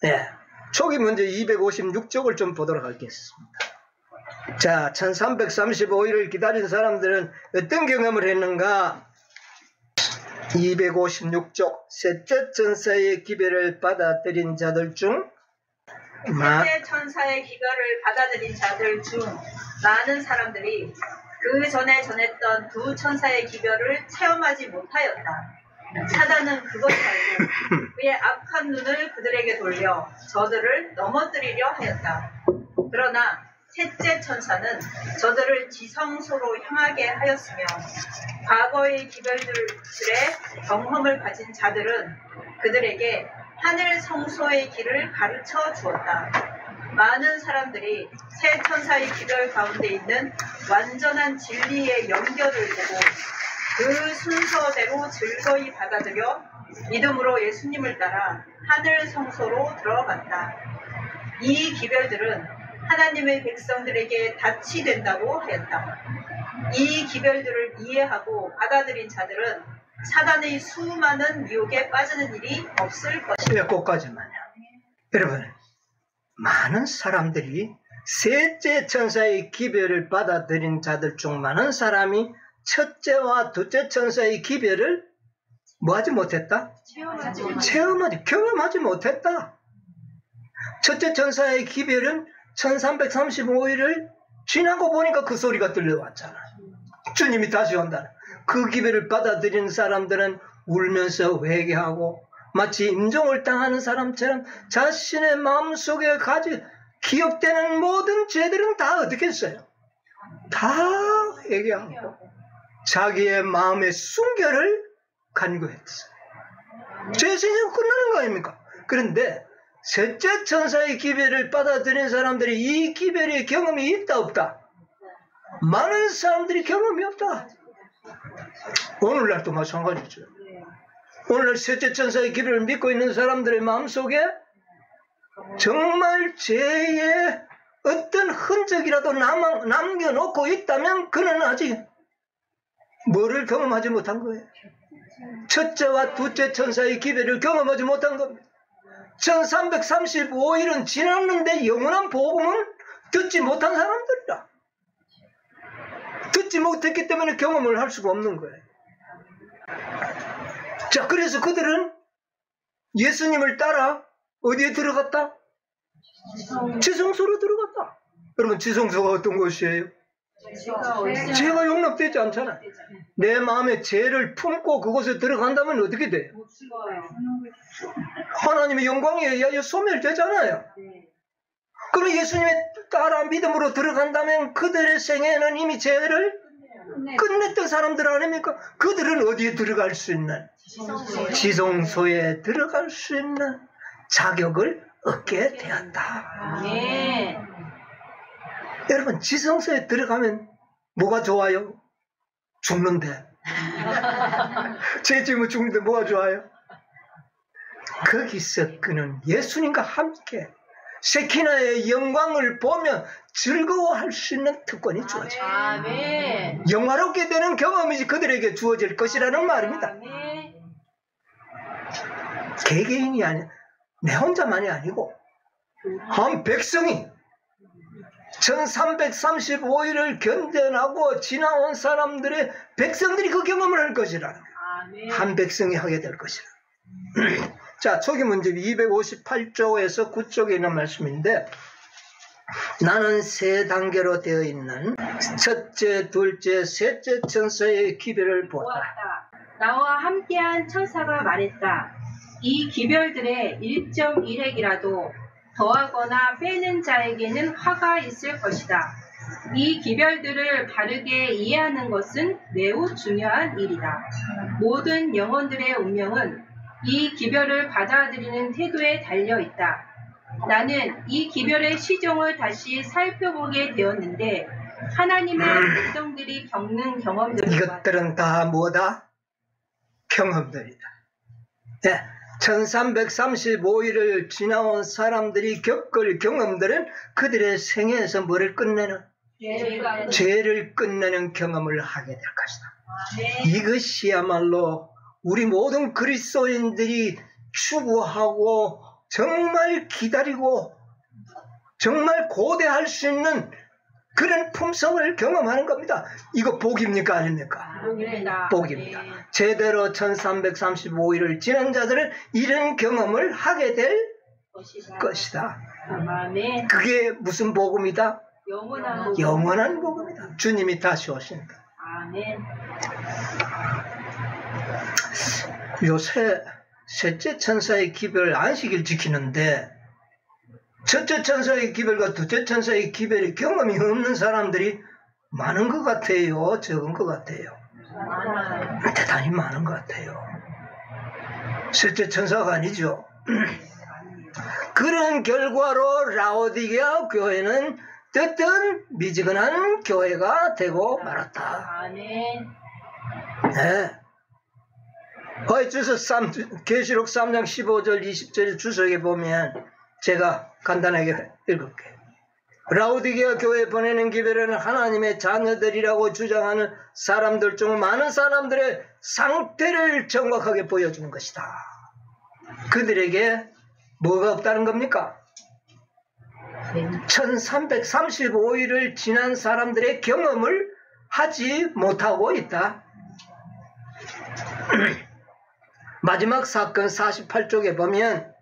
네. 초기 문제 256쪽을 좀 보도록 하겠습니다. 자, 1335일을 기다린 사람들은 어떤 경험을 했는가? 256쪽 셋째 천사의 기별을 받아들인 자들 중 셋째 천사의 기별을 받아들인 자들 중 많은 사람들이 그 전에 전했던 두 천사의 기별을 체험하지 못하였다. 사단은 그것을 알고 그의 악한 눈을 그들에게 돌려 저들을 넘어뜨리려 하였다. 그러나 셋째 천사는 저들을 지성소로 향하게 하였으며 과거의 기별들의 경험을 가진 자들은 그들에게 하늘 성소의 길을 가르쳐 주었다. 많은 사람들이 세 천사의 기별 가운데 있는 완전한 진리의 연결을 보고 그 순서대로 즐거이 받아들여 믿음으로 예수님을 따라 하늘 성소로 들어갔다. 이 기별들은 하나님의 백성들에게 닻이 된다고 하였다. 이 기별들을 이해하고 받아들인 자들은 사단의 수많은 유혹에 빠지는 일이 없을 것이다. 꼭까지만요. 여러분, 많은 사람들이 셋째 천사의 기별을 받아들인 자들 중 많은 사람이 첫째와 둘째 천사의 기별을 뭐하지 못했다? 경험하지 못했다. 첫째 천사의 기별은 1335일을 지나고 보니까 그 소리가 들려왔잖아. 주님이 다시 온다. 그 기별을 받아들인 사람들은 울면서 회개하고 마치 임종을 당하는 사람처럼 자신의 마음속에 기억되는 모든 죄들은 다 어떻게 했어요? 다 회개하고 자기의 마음의 순결을 간구했어요. 죄생이 끝나는 거 아닙니까? 그런데 셋째 천사의 기별을 받아들인 사람들이 이 기별의 경험이 있다 없다? 많은 사람들이 경험이 없다. 오늘날도 마찬가지죠. 오늘날 셋째 천사의 기별을 믿고 있는 사람들의 마음속에 정말 죄의 어떤 흔적이라도 남겨놓고 있다면 그는 아직 뭐를 경험하지 못한 거예요? 첫째와 둘째 천사의 기별을 경험하지 못한 겁니다. 1335일은 지났는데 영원한 복음은 듣지 못한 사람들이다. 듣지 못했기 때문에 경험을 할 수가 없는 거예요. 자, 그래서 그들은 예수님을 따라 어디에 들어갔다? 지성소로 들어갔다. 여러분, 지성소가 어떤 곳이에요? 죄가 용납되지 않잖아요. 내 마음에 죄를 품고 그곳에 들어간다면 어떻게 돼요? 하나님의 영광에 의하여 소멸되잖아요. 그럼 예수님의 따라 믿음으로 들어간다면 그들의 생애는 이미 죄를 끝냈던 사람들 아닙니까? 그들은 어디에 들어갈 수 있는? 지성소에 들어갈 수 있는 자격을 얻게 되었다. 여러분, 지성소에 들어가면 뭐가 좋아요? 죽는데. 죄 지으면 죽는데 뭐가 좋아요? 거기서 그는 예수님과 함께 세키나의 영광을 보며 즐거워할 수 있는 특권이 주어져요. 영화롭게 되는 경험이 그들에게 주어질 것이라는 말입니다. 개개인이 아니야. 내 혼자만이 아니고 한 백성이 1335일을 견뎌나고 지나온 사람들의 백성들이 그 경험을 할 것이라. 한 백성이 하게 될 것이라. 자, 초기 문제 258쪽에서 9쪽에 있는 말씀인데, 나는 세 단계로 되어 있는 첫째, 둘째, 셋째 천사의 기별을 보았다. 나와 함께한 천사가 말했다. 이 기별들의 1.1핵이라도 더하거나 빼는 자에게는 화가 있을 것이다. 이 기별들을 바르게 이해하는 것은 매우 중요한 일이다. 모든 영혼들의 운명은 이 기별을 받아들이는 태도에 달려있다. 나는 이 기별의 시종을 다시 살펴보게 되었는데 하나님의 백성들이 겪는 경험들과 이것들은 다 뭐다? 경험들이다. 네. 1335일을 지나온 사람들이 겪을 경험들은 그들의 생애에서 뭐를 끝내는? 죄를 끝내는 경험을 하게 될 것이다. 이것이야말로 우리 모든 그리스도인들이 추구하고 정말 기다리고 정말 고대할 수 있는 그런 품성을 경험하는 겁니다. 이거 복입니까 아닙니까? 복입니다. 제대로 1335일을 지난 자들은 이런 경험을 하게 될 것이다. 그게 무슨 복음이다? 영원한 복음이다. 주님이 다시 오신다. 요새 셋째 천사의 기별 안식일 지키는데 첫째 천사의 기별과 둘째 천사의 기별의 경험이 없는 사람들이 많은 것 같아요? 적은 것 같아요? 대단히 많은 것 같아요. 셋째 천사가 아니죠. 그런 결과로 라오디게아 교회는 어쨌든 미지근한 교회가 되고 말았다. 아멘. 네. 계시록 3장 15절 20절 주석에 보면 제가 간단하게 읽을게요. 라오디게아 교회에 보내는 기별에는 하나님의 자녀들이라고 주장하는 사람들 중 많은 사람들의 상태를 정확하게 보여주는 것이다. 그들에게 뭐가 없다는 겁니까? 1335일을 지난 사람들의 경험을 하지 못하고 있다. 마지막 사건 48쪽에 보면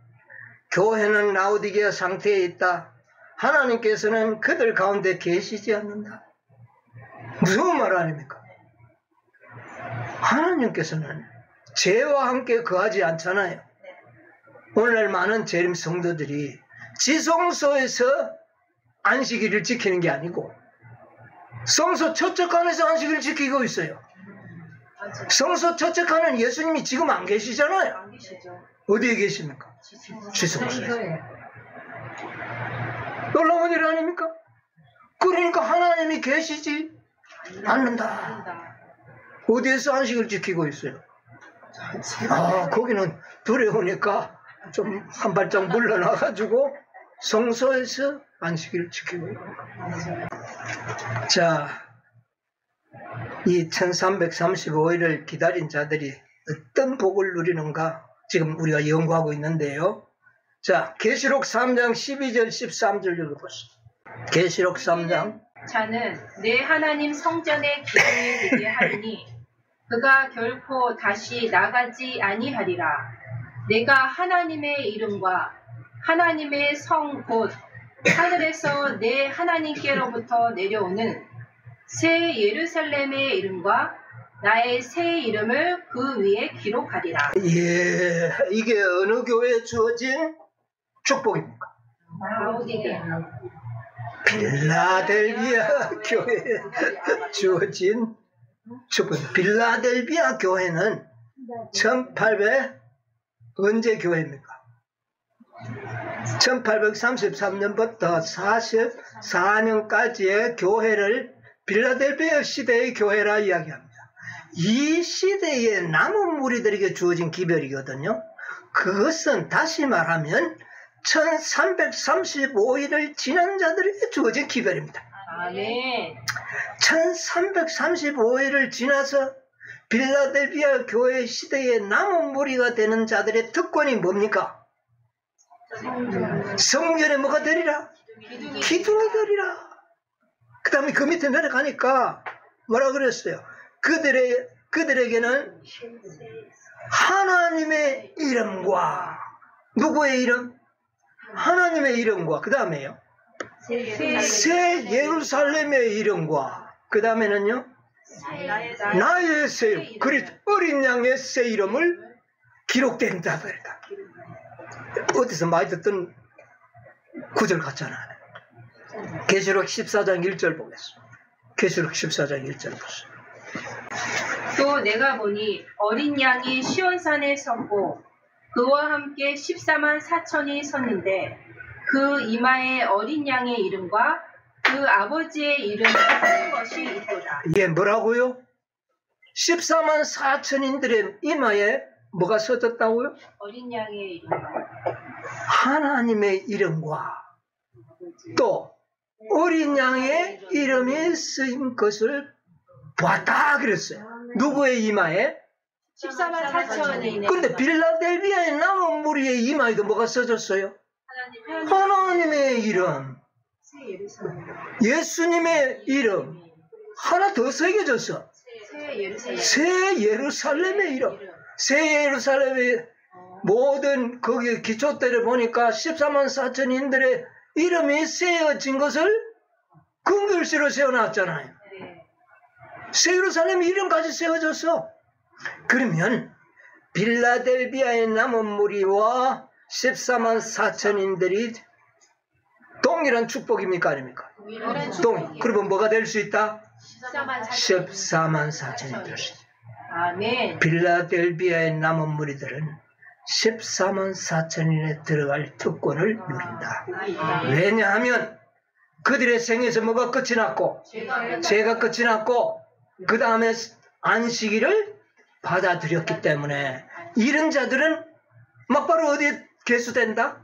교회는 라오디게아 상태에 있다. 하나님께서는 그들 가운데 계시지 않는다. 무슨 말 아닙니까? 하나님께서는 죄와 함께 거하지 않잖아요. 오늘날 많은 재림 성도들이 지성소에서 안식일을 지키는 게 아니고 성소 처척간에서 안식일을 지키고 있어요. 성소 처척간은 예수님이 지금 안 계시잖아요. 안 계시죠. 어디에 계십니까? 지성소에서. 놀라운 일 아닙니까? 그러니까 하나님이 계시지 않는다. 어디에서 안식을 지키고 있어요? 거기는 두려우니까 좀 한 발짝 물러나가지고 성소에서 안식일을 지키고 있고. 자, 이 1335일을 기다린 자들이 어떤 복을 누리는가 지금 우리가 연구하고 있는데요. 자, 계시록 3장 12절 13절 읽어보시죠. 계시록 3장. 자는 내 하나님 성전의 기둥이 되게 하리니 그가 결코 다시 나가지 아니하리라. 내가 하나님의 이름과 하나님의 성 곧 하늘에서 내 하나님께로부터 내려오는 새 예루살렘의 이름과 나의 새 이름을 그 위에 기록하리라. 예, 이게 어느 교회에 주어진 축복입니까? 라오디게아. 빌라델비아 교회에 주어진 축복. 빌라델비아 교회는 1800 언제 교회입니까? 1833년부터 44년까지의 교회를 빌라델비아 시대의 교회라 이야기합니다. 이 시대에 남은 무리들에게 주어진 기별이거든요. 그것은 다시 말하면 1335일을 지난 자들에게 주어진 기별입니다. 아멘. 1335일을 지나서 빌라델비아 교회 시대의 남은 무리가 되는 자들의 특권이 뭡니까? 성전에 뭐가 되리라? 기둥이 되리라. 그 다음에 그 밑에 내려가니까 뭐라 그랬어요? 그들에게는 하나님의 이름과 누구의 이름? 하나님의 이름과 그 다음에요? 새 예루살렘의 이름과 그 다음에는요? 나의 새 이름, 그리스도 어린 양의 새 이름을 기록된 자들이다. 어디서 많이 듣던 구절 같잖아요. 계시록 14장 1절 보겠습니다. 계시록 14장 1절 보세요. 또 내가 보니 어린 양이 시온산에 섰고 그와 함께 14만 4천이 섰는데 그 이마에 어린 양의 이름과 그 아버지의 이름을 쓴 것이 있도다. 예, 뭐라고요? 14만 4천인들의 이마에 뭐가 써졌다고요? 어린 양의 이름과 하나님의 이름과 또 어린 양의 이름이 쓰인 것을 봤다 그랬어요. 누구의 이마에? 14만 4천이. 근데 빌라델비아의 남은 무리의 이마에도 뭐가 써졌어요? 하나님의 이름, 예수님의 이름 하나 더 새겨졌어. 새 예루살렘의 이름. 새 예루살렘의 모든 거기 기초대를 보니까 14만 4천인들의 이름이 세어진 것을 금글씨로 세워놨잖아요. 새 예루살렘 이름까지 세워졌어. 그러면 빌라델비아의 남은 무리와 14만 4천인들이 동일한 축복입니까 아닙니까? 동일. 그러면 뭐가 될 수 있다? 14만 4천이 될 수 있다. 아멘. 빌라델비아의 남은 무리들은 14만 4천인에 들어갈 특권을 누린다. 왜냐하면 그들의 생에서 뭐가 끝이 났고 죄가 끝이 났고 그 다음에 안식일을 받아들였기 때문에 이런 자들은 막바로 어디에 계수된다?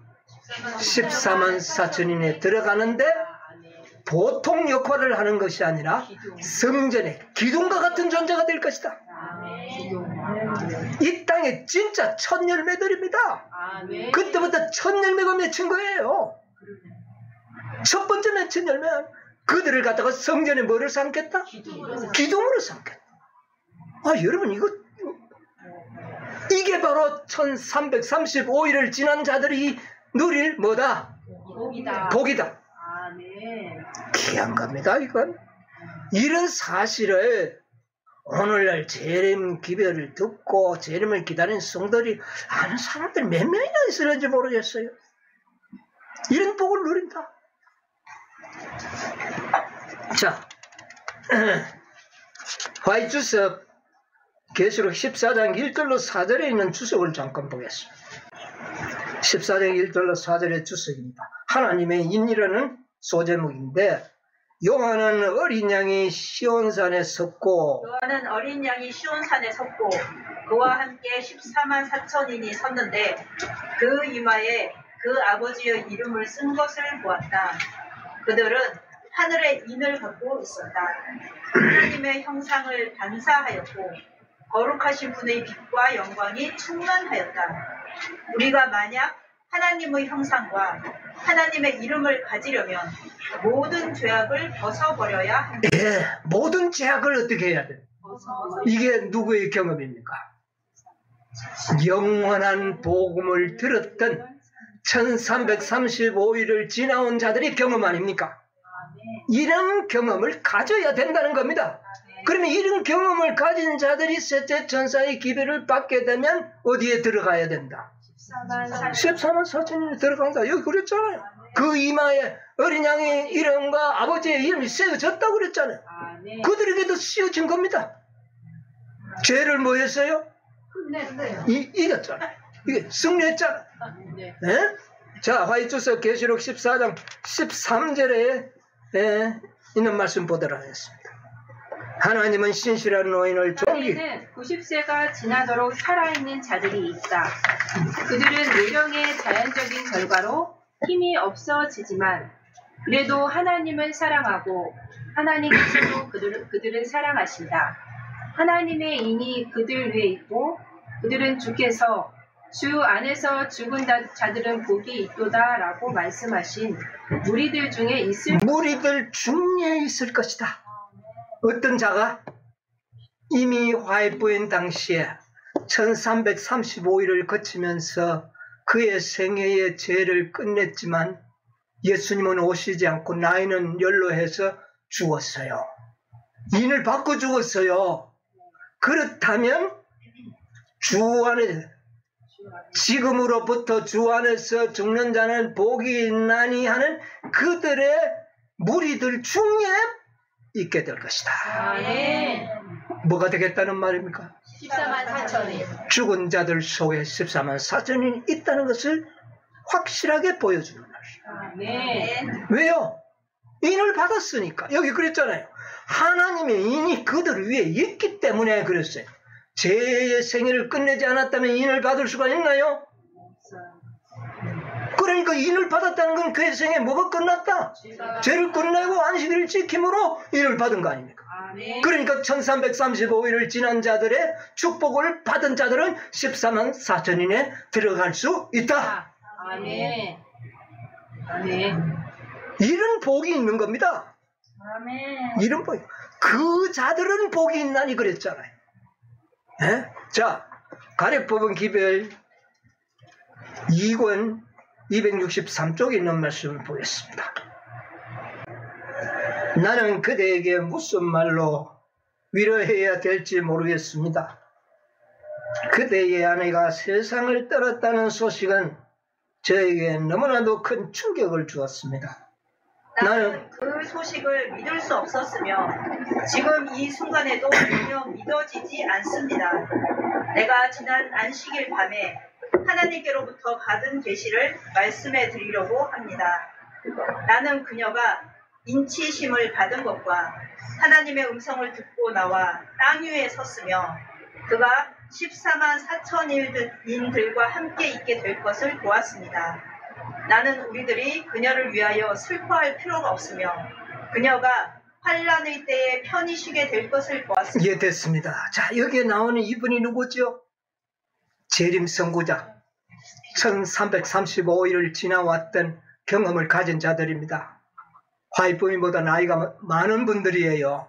14만 4천인에 들어가는데 보통 역할을 하는 것이 아니라 성전의 기둥과 같은 존재가 될 것이다. 이 땅에 진짜 첫 열매들입니다. 그때부터 첫 열매가 맺힌 거예요. 첫 번째 맺힌 열매는 그들을 갖다가 성전에 뭐를 삼겠다? 기둥으로 삼겠다. 여러분 이게 바로 1335일을 지난 자들이 누릴 뭐다? 복이다. 귀한 겁니다. 이건 이런 사실을 오늘날 재림 기별을 듣고 재림을 기다리는 성도들이 아는 사람들 몇 명이나 있을는지 모르겠어요. 이런 복을 누린다. 자, 화이주석 계시록 14장 1절로 4절에 있는 주석을 잠깐 보겠습니다. 14장 1절로 4절의 주석입니다. 하나님의 인이라는 소제목인데 요한은 어린 양이 시온산에 섰고 그와 함께 14만 4천인이 섰는데 그 이마에 그 아버지의 이름을 쓴 것을 보았다. 그들은 하늘의 인을 갖고 있었다. 하나님의 형상을 반사하였고 거룩하신 분의 빛과 영광이 충만하였다. 우리가 만약 하나님의 형상과 하나님의 이름을 가지려면 모든 죄악을 벗어버려야 합니다. 모든 죄악을 어떻게 해야 돼요? 이게 누구의 경험입니까? 영원한 복음을 들었던 1335일을 지나온 자들의 경험 아닙니까? 이런 경험을 가져야 된다는 겁니다. 그러면 이런 경험을 가진 자들이 셋째 천사의 기별을 받게 되면 어디에 들어가야 된다? 14만 4천인에 들어간다. 여기 그랬잖아요. 그 이마에 어린 양의 이름과 아버지의 이름이 쓰여졌다고 그랬잖아요. 그들에게도 쓰여진 겁니다. 죄를 뭐 했어요? 이겼잖아요. 이게 승리했잖아요. 네? 자, 화이트서 계시록 14장 13절에 있는 말씀 보도록 하겠습니다. 하나님은 신실한 노인을 존귀 90세가 지나도록 살아있는 자들이 있다. 그들은 노령의 자연적인 결과로 힘이 없어지지만 그래도 하나님을 사랑하고 하나님께서도 그들을 사랑하신다. 하나님의 인이 그들 위에 있고 그들은 주께서 주 안에서 죽은 자들은 복이 있도다 라고 말씀하신 무리들 중에 있을 것이다. 어떤 자가 이미 화해부인 당시에 1335일을 거치면서 그의 생애의 죄를 끝냈지만 예수님은 오시지 않고 나이는 연로해서 죽었어요. 인을 받고 죽었어요. 그렇다면 주 안에 지금으로부터 주 안에서 죽는 자는 복이 있나니 하는 그들의 무리들 중에 있게 될 것이다. 뭐가 되겠다는 말입니까? 14만 4천이 죽은 자들 속에 14만 4천이 있다는 것을 확실하게 보여주는 말이에요. 왜요? 인을 받았으니까. 여기 그랬잖아요. 하나님의 인이 그들 위에 있기 때문에 그랬어요. 죄의 생애를 끝내지 않았다면 인을 받을 수가 있나요? 그러니까 인을 받았다는 건 그의 생에 뭐가 끝났다? 죄를 끝내고 안식일을 지킴으로 인을 받은 거 아닙니까? 그러니까 1335일을 지난 자들의 축복을 받은 자들은 14만 4천인에 들어갈 수 있다. 이런 복이 있는 겁니다. 이런 복. 그 자들은 복이 있나니 그랬잖아요. 자, 가래법은 기별 2권 263쪽에 있는 말씀을 보겠습니다. 나는 그대에게 무슨 말로 위로해야 될지 모르겠습니다. 그대의 아내가 세상을 떠났다는 소식은 저에게 너무나도 큰 충격을 주었습니다. 나는 그 소식을 믿을 수 없었으며 지금 이 순간에도 전혀 믿어지지 않습니다. 내가 지난 안식일 밤에 하나님께로부터 받은 계시를 말씀해 드리려고 합니다. 나는 그녀가 인치심을 받은 것과 하나님의 음성을 듣고 나와 땅 위에 섰으며 그가 14만 4천인들과 함께 있게 될 것을 보았습니다. 나는 우리들이 그녀를 위하여 슬퍼할 필요가 없으며 그녀가 환란의 때에 편히 쉬게 될 것을 보았습니다. 예, 됐습니다. 자, 여기에 나오는 이분이 누구죠? 재림 선구자. 1335일을 지나왔던 경험을 가진 자들입니다. 화이트보이보다 나이가 많은 분들이에요.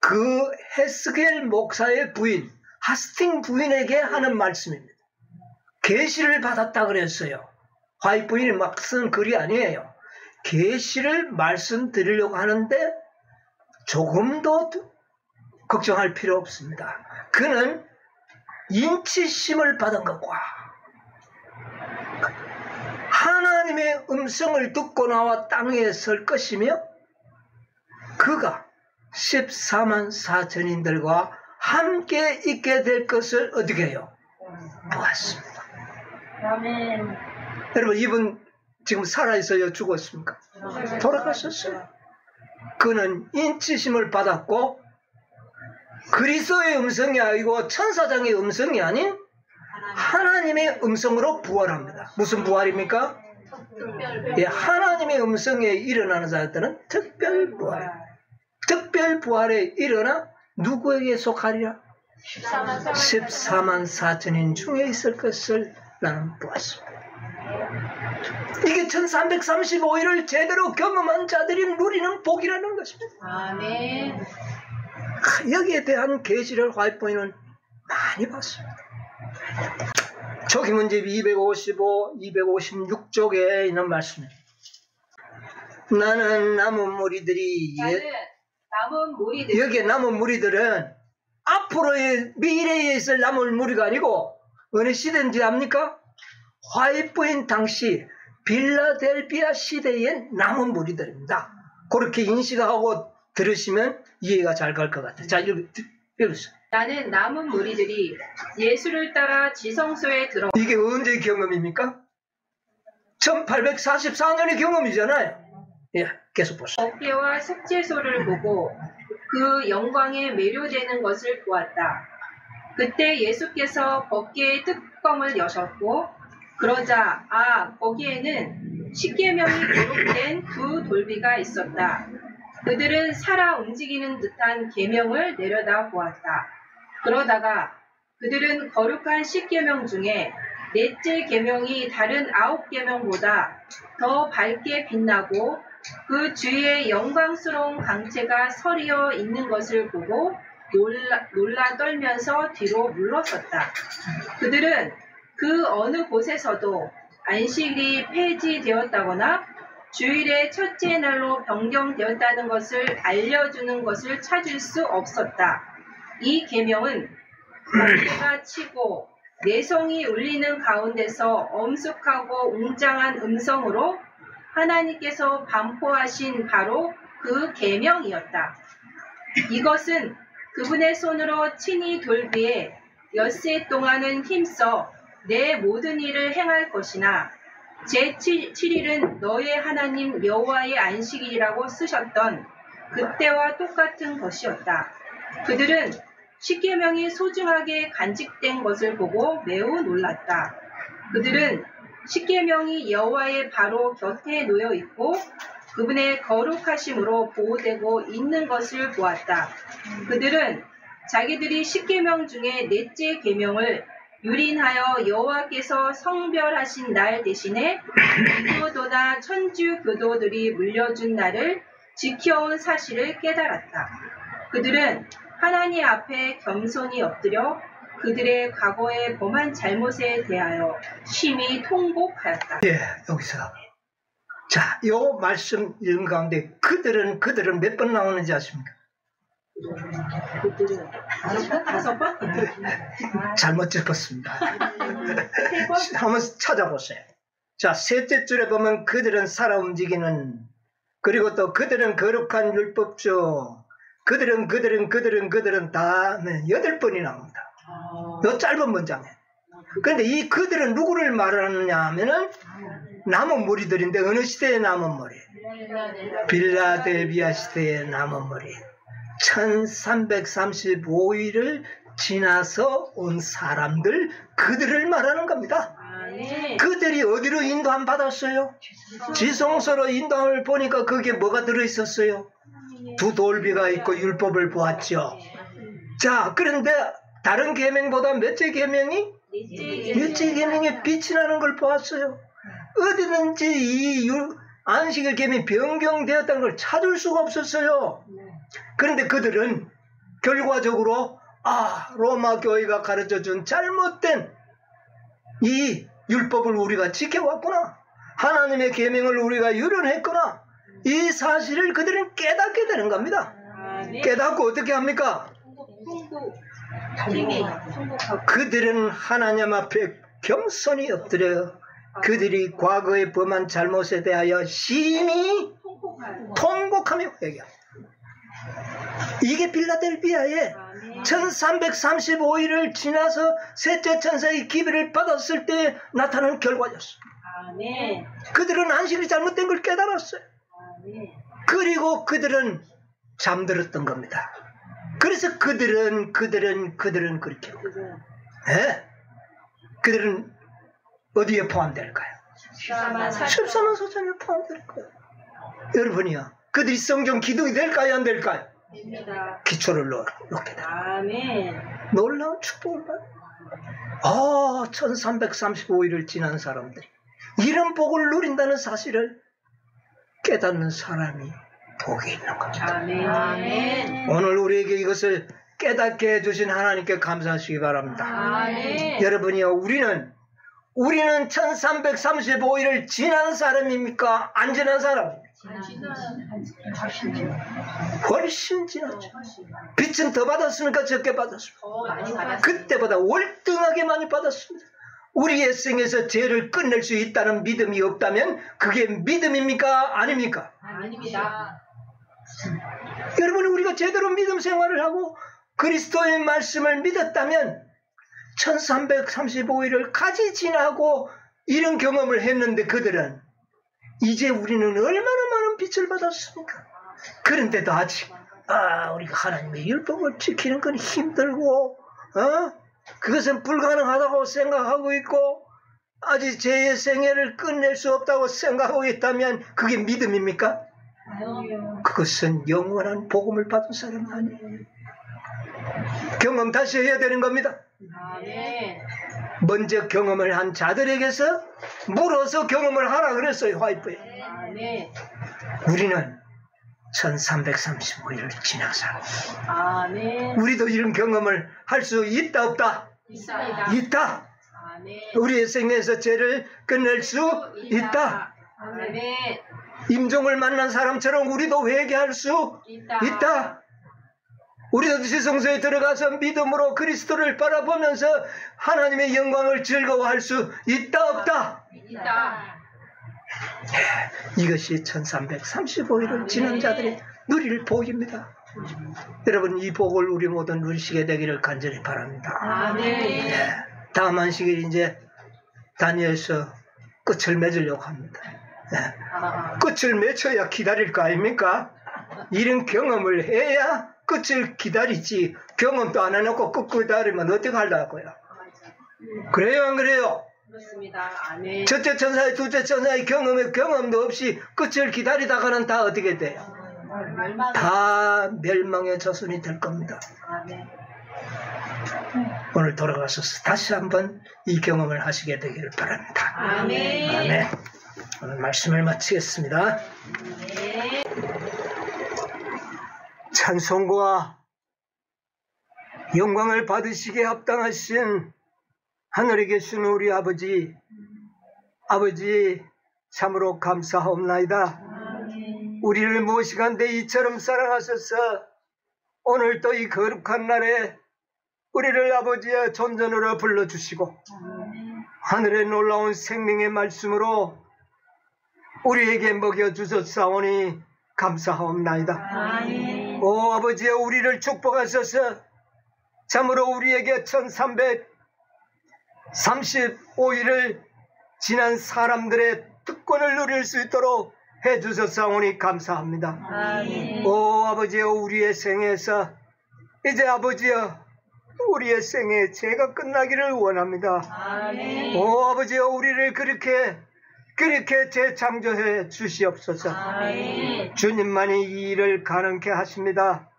그 헤스겔 목사의 부인, 하스팅 부인에게 하는 말씀입니다. 계시를 받았다 그랬어요. 화이트보이는 막 쓴 글이 아니에요. 계시를 말씀드리려고 하는데 조금도 걱정할 필요 없습니다. 그는 인치심을 받은 것과 하나님의 음성을 듣고 나와 땅에 설 것이며 그가 14만 4천인들과 함께 있게 될 것을 어떻게 해요? 보았습니다. 아멘. 여러분, 이분 지금 살아있어요? 죽었습니까? 돌아가셨어요. 그는 인치심을 받았고 그리스도의 음성이 아니고 천사장의 음성이 아닌 하나님의 음성으로 부활합니다. 무슨 부활입니까? 예, 하나님의 음성에 일어나는 자들은 특별 부활. 특별 부활에 일어나 누구에게 속하리라? 14만 4천인 중에 있을 것을 나는 보았습니다. 이게 1335일을 제대로 경험한 자들이 누리는 복이라는 것입니다. 아멘. 여기에 대한 계시를 화이트보이는 많이 봤습니다. 초기 문제 255, 256쪽에 있는 말씀입니다. 나는 남은 무리들이 여기에 남은 무리들은 앞으로의 미래에 있을 남은 무리가 아니고 어느 시대인지 압니까? 화이트보인 당시 빌라델비아 시대의 남은 무리들입니다. 그렇게 인식하고 들으시면 이해가 잘 갈 것 같아요. 자, 읽으세요. 나는 남은 무리들이 예수를 따라 지성소에 들어. 이게 언제의 경험입니까? 1844년의 경험이잖아요. 예, 계속 보세요. 법궤와 속죄소를 보고 그 영광에 매료되는 것을 보았다. 그때 예수께서 법궤의 뚜껑을 여셨고 그러자 거기에는 십계명이 기록된 두 돌비가 있었다. 그들은 살아 움직이는 듯한 계명을 내려다 보았다. 그러다가 그들은 거룩한 십계명 중에 넷째 계명이 다른 9계명보다 더 밝게 빛나고 그 주위에 영광스러운 강체가 서리어 있는 것을 보고 놀라 떨면서 뒤로 물러섰다. 그들은 그 어느 곳에서도 안식일이 폐지되었다거나 주일의 첫째 날로 변경되었다는 것을 알려주는 것을 찾을 수 없었다. 이 계명은 번개가 치고 내성이 울리는 가운데서 엄숙하고 웅장한 음성으로 하나님께서 반포하신 바로 그 계명이었다. 이것은 그분의 손으로 친히 돌비에 엿새 동안은 힘써 내 모든 일을 행할 것이나 제7일은 너의 하나님 여호와의 안식일이라고 쓰셨던 그때와 똑같은 것이었다. 그들은 십계명이 소중하게 간직된 것을 보고 매우 놀랐다. 그들은 십계명이 여호와의 바로 곁에 놓여 있고 그분의 거룩하심으로 보호되고 있는 것을 보았다. 그들은 자기들이 십계명 중에 넷째 계명을 유린하여 여호와께서 성별하신 날 대신에 기교도나 천주 교도들이 물려준 날을 지켜온 사실을 깨달았다. 그들은 하나님 앞에 겸손히 엎드려 그들의 과거에 범한 잘못에 대하여 심히 통곡하였다. 예, 여기서 자, 요 말씀 읽은 가운데 그들은 몇 번 나오는지 아십니까? 그들은 다섯 번? 잘못 적었습니다. 한번 찾아보세요. 자, 셋째 줄에 보면 그들은 살아 움직이는, 그리고 또 그들은 거룩한 율법주, 그들은 다 8번이 나옵니다. 요 짧은 문장에. 그런데 이 그들은 누구를 말하느냐 하면은 남은 머리들인데 어느 시대의 남은 머리? 빌라델비아 시대의 남은 머리. 1335일을 지나서 온 사람들, 그들을 말하는 겁니다. 그들이 어디로 인도함 받았어요? 지성소로 인도함을 보니까 거기에 뭐가 들어있었어요? 두 돌비가 있고 율법을 보았죠. 자, 그런데 다른 계명보다 몇째 계명이? 몇째 계명에 빛이 나는 걸 보았어요. 어디든지 이 안식일 계명이 변경되었다는 걸 찾을 수가 없었어요. 그런데 그들은 결과적으로 로마 교회가 가르쳐준 잘못된 이 율법을 우리가 지켜왔구나, 하나님의 계명을 우리가 유린했구나, 이 사실을 그들은 깨닫게 되는 겁니다. 깨닫고 어떻게 합니까? 그들은 하나님 앞에 겸손히 엎드려 그들이 과거에 범한 잘못에 대하여 심히 통곡하며 회개합니다. 이게 빌라델비아의 1335일을 지나서 셋째 천사의 기별을 받았을 때 나타난 결과였어요. 그들은 안식일이 잘못된 걸 깨달았어요. 그리고 그들은 잠들었던 겁니다. 그래서 그들은 그렇게 그들은 어디에 포함될까요? 14만 소전에 포함될까요? 여러분이요, 그들이 성경 기둥이 될까요, 안 될까요? 됩니다. 기초를 놓게 됩니다. 아멘. 놀라운 축복을 받아요. 1335일을 지난 사람들이 이런 복을 누린다는 사실을 깨닫는 사람이 복이 있는 겁니다. 아멘. 오늘 우리에게 이것을 깨닫게 해주신 하나님께 감사하시기 바랍니다. 아멘. 여러분이요, 우리는 1335일을 지난 사람입니까? 안 지난 사람입니까? 훨씬 지났죠. 빛은 더 받았습니까? 적게 받았습니까? 그때보다 월등하게 많이 받았습니다. 우리의 생에서 죄를 끝낼 수 있다는 믿음이 없다면 그게 믿음입니까? 아닙니까? 아닙니다. 여러분, 우리가 제대로 믿음 생활을 하고 그리스도의 말씀을 믿었다면 1335일을 같이 지나고 이런 경험을 했는데 그들은 이제 우리는 얼마나 많은 빛을 받았습니까? 그런데도 아직 우리가 하나님의 율법을 지키는 건 힘들고 그것은 불가능하다고 생각하고 있고 아직 제 생애를 끝낼 수 없다고 생각하고 있다면 그게 믿음입니까? 그것은 영원한 복음을 받은 사람이 아니에요. 경험 다시 해야 되는 겁니다. 먼저 경험을 한 자들에게서 물어서 경험을 하라 그랬어요. 화이프에. 우리는 1335일을 지난 사람. 우리도 이런 경험을 할 수 있다 없다? 있다. 우리의 생에서 죄를 끝낼 수 있다. 임종을 만난 사람처럼 우리도 회개할 수 있다. 우리도 지성소에 들어가서 믿음으로 그리스도를 바라보면서 하나님의 영광을 즐거워할 수 있다 없다? 있다. 이것이 1335일을 지난 자들의 누릴 복입니다. 여러분, 이 복을 우리 모두 누리시게 되기를 간절히 바랍니다. 아멘. 다음 안식일 이제 다니엘서 끝을 맺으려고 합니다. 끝을 맺어야 기다릴 거 아닙니까? 이런 경험을 해야 끝을 기다리지, 경험도 안 해놓고 끝 기다리면 어떻게 하려고요? 그래요, 안 그래요? 그렇습니다. 아멘. 첫째 천사의 둘째 천사의 경험도 없이 끝을 기다리다가는 다 어떻게 돼요? 다 멸망의 자손이 될 겁니다. 아멘. 오늘 돌아가셔서 다시 한번 이 경험을 하시게 되기를 바랍니다. 아멘. 아멘. 오늘 말씀을 마치겠습니다. 네. 찬송과 영광을 받으시기에 합당하신 하늘에 계신 우리 아버지 참으로 감사하옵나이다. 우리를 무엇이간데 이처럼 사랑하셔서 오늘 또 이 거룩한 날에 우리를 아버지의 존전으로 불러주시고 하늘의 놀라운 생명의 말씀으로 우리에게 먹여주셨사오니 감사하옵나이다. 오 아버지여, 우리를 축복하셔서 참으로 우리에게 1335일을 지난 사람들의 특권을 누릴 수 있도록 해주셨사오니 감사합니다. 아멘. 오 아버지여, 우리의 생애에서 이제 아버지여, 우리의 생애 죄가 끝나기를 원합니다. 아멘. 오 아버지여, 우리를 그렇게 재창조해 주시옵소서. 아멘. 주님만이 이 일을 가능케 하십니다.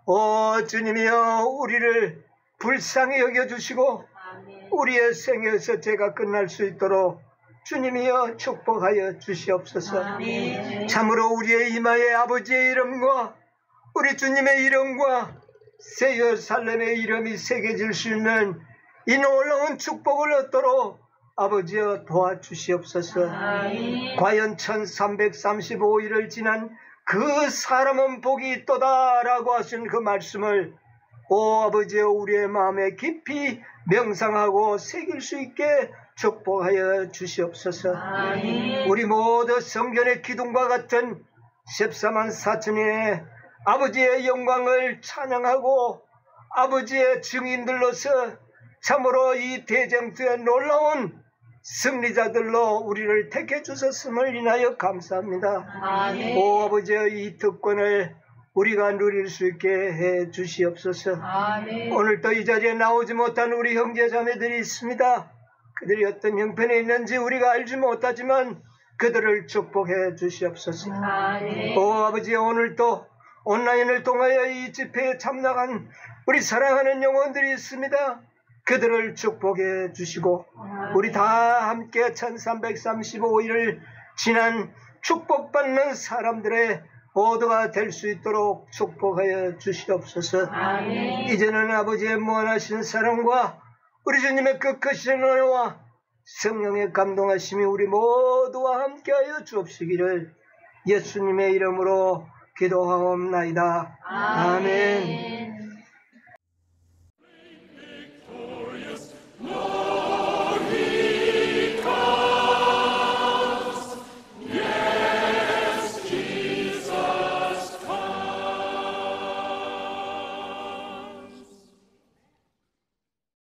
오 주님이여, 우리를 불쌍히 여겨주시고 아멘. 우리의 생애에서 죄가 끝날 수 있도록 주님이여 축복하여 주시옵소서. 아멘. 참으로 우리의 이마에 아버지의 이름과 우리 주님의 이름과 새 예루살렘의 이름이 새겨질 수 있는 이 놀라운 축복을 얻도록 아버지여 도와주시옵소서. 아멘. 과연 1335일을 지난 그 사람은 복이 있도다 라고 하신 그 말씀을 오 아버지여, 우리의 마음에 깊이 명상하고 새길 수 있게 축복하여 주시옵소서. 아멘. 우리 모두 성전의 기둥과 같은 14만 4천인의 아버지의 영광을 찬양하고 아버지의 증인들로서 참으로 이 대쟁투의 놀라운 승리자들로 우리를 택해 주셨음을 인하여 감사합니다. 아멘. 오 아버지여, 이 특권을 우리가 누릴 수 있게 해 주시옵소서. 아멘. 오늘도 이 자리에 나오지 못한 우리 형제 자매들이 있습니다. 그들이 어떤 형편에 있는지 우리가 알지 못하지만 그들을 축복해 주시옵소서. 아멘. 오 아버지여, 오늘도 온라인을 통하여 이 집회에 참여한 우리 사랑하는 영혼들이 있습니다. 그들을 축복해 주시고 우리 다 함께 1335일을 지난 축복받는 사람들의 모두가 될 수 있도록 축복하여 주시옵소서. 아멘. 이제는 아버지의 무한하신 사랑과 우리 주님의 끝까지는 은혜와 성령의 감동하심이 우리 모두와 함께하여 주옵시기를 예수님의 이름으로 기도하옵나이다. 아멘.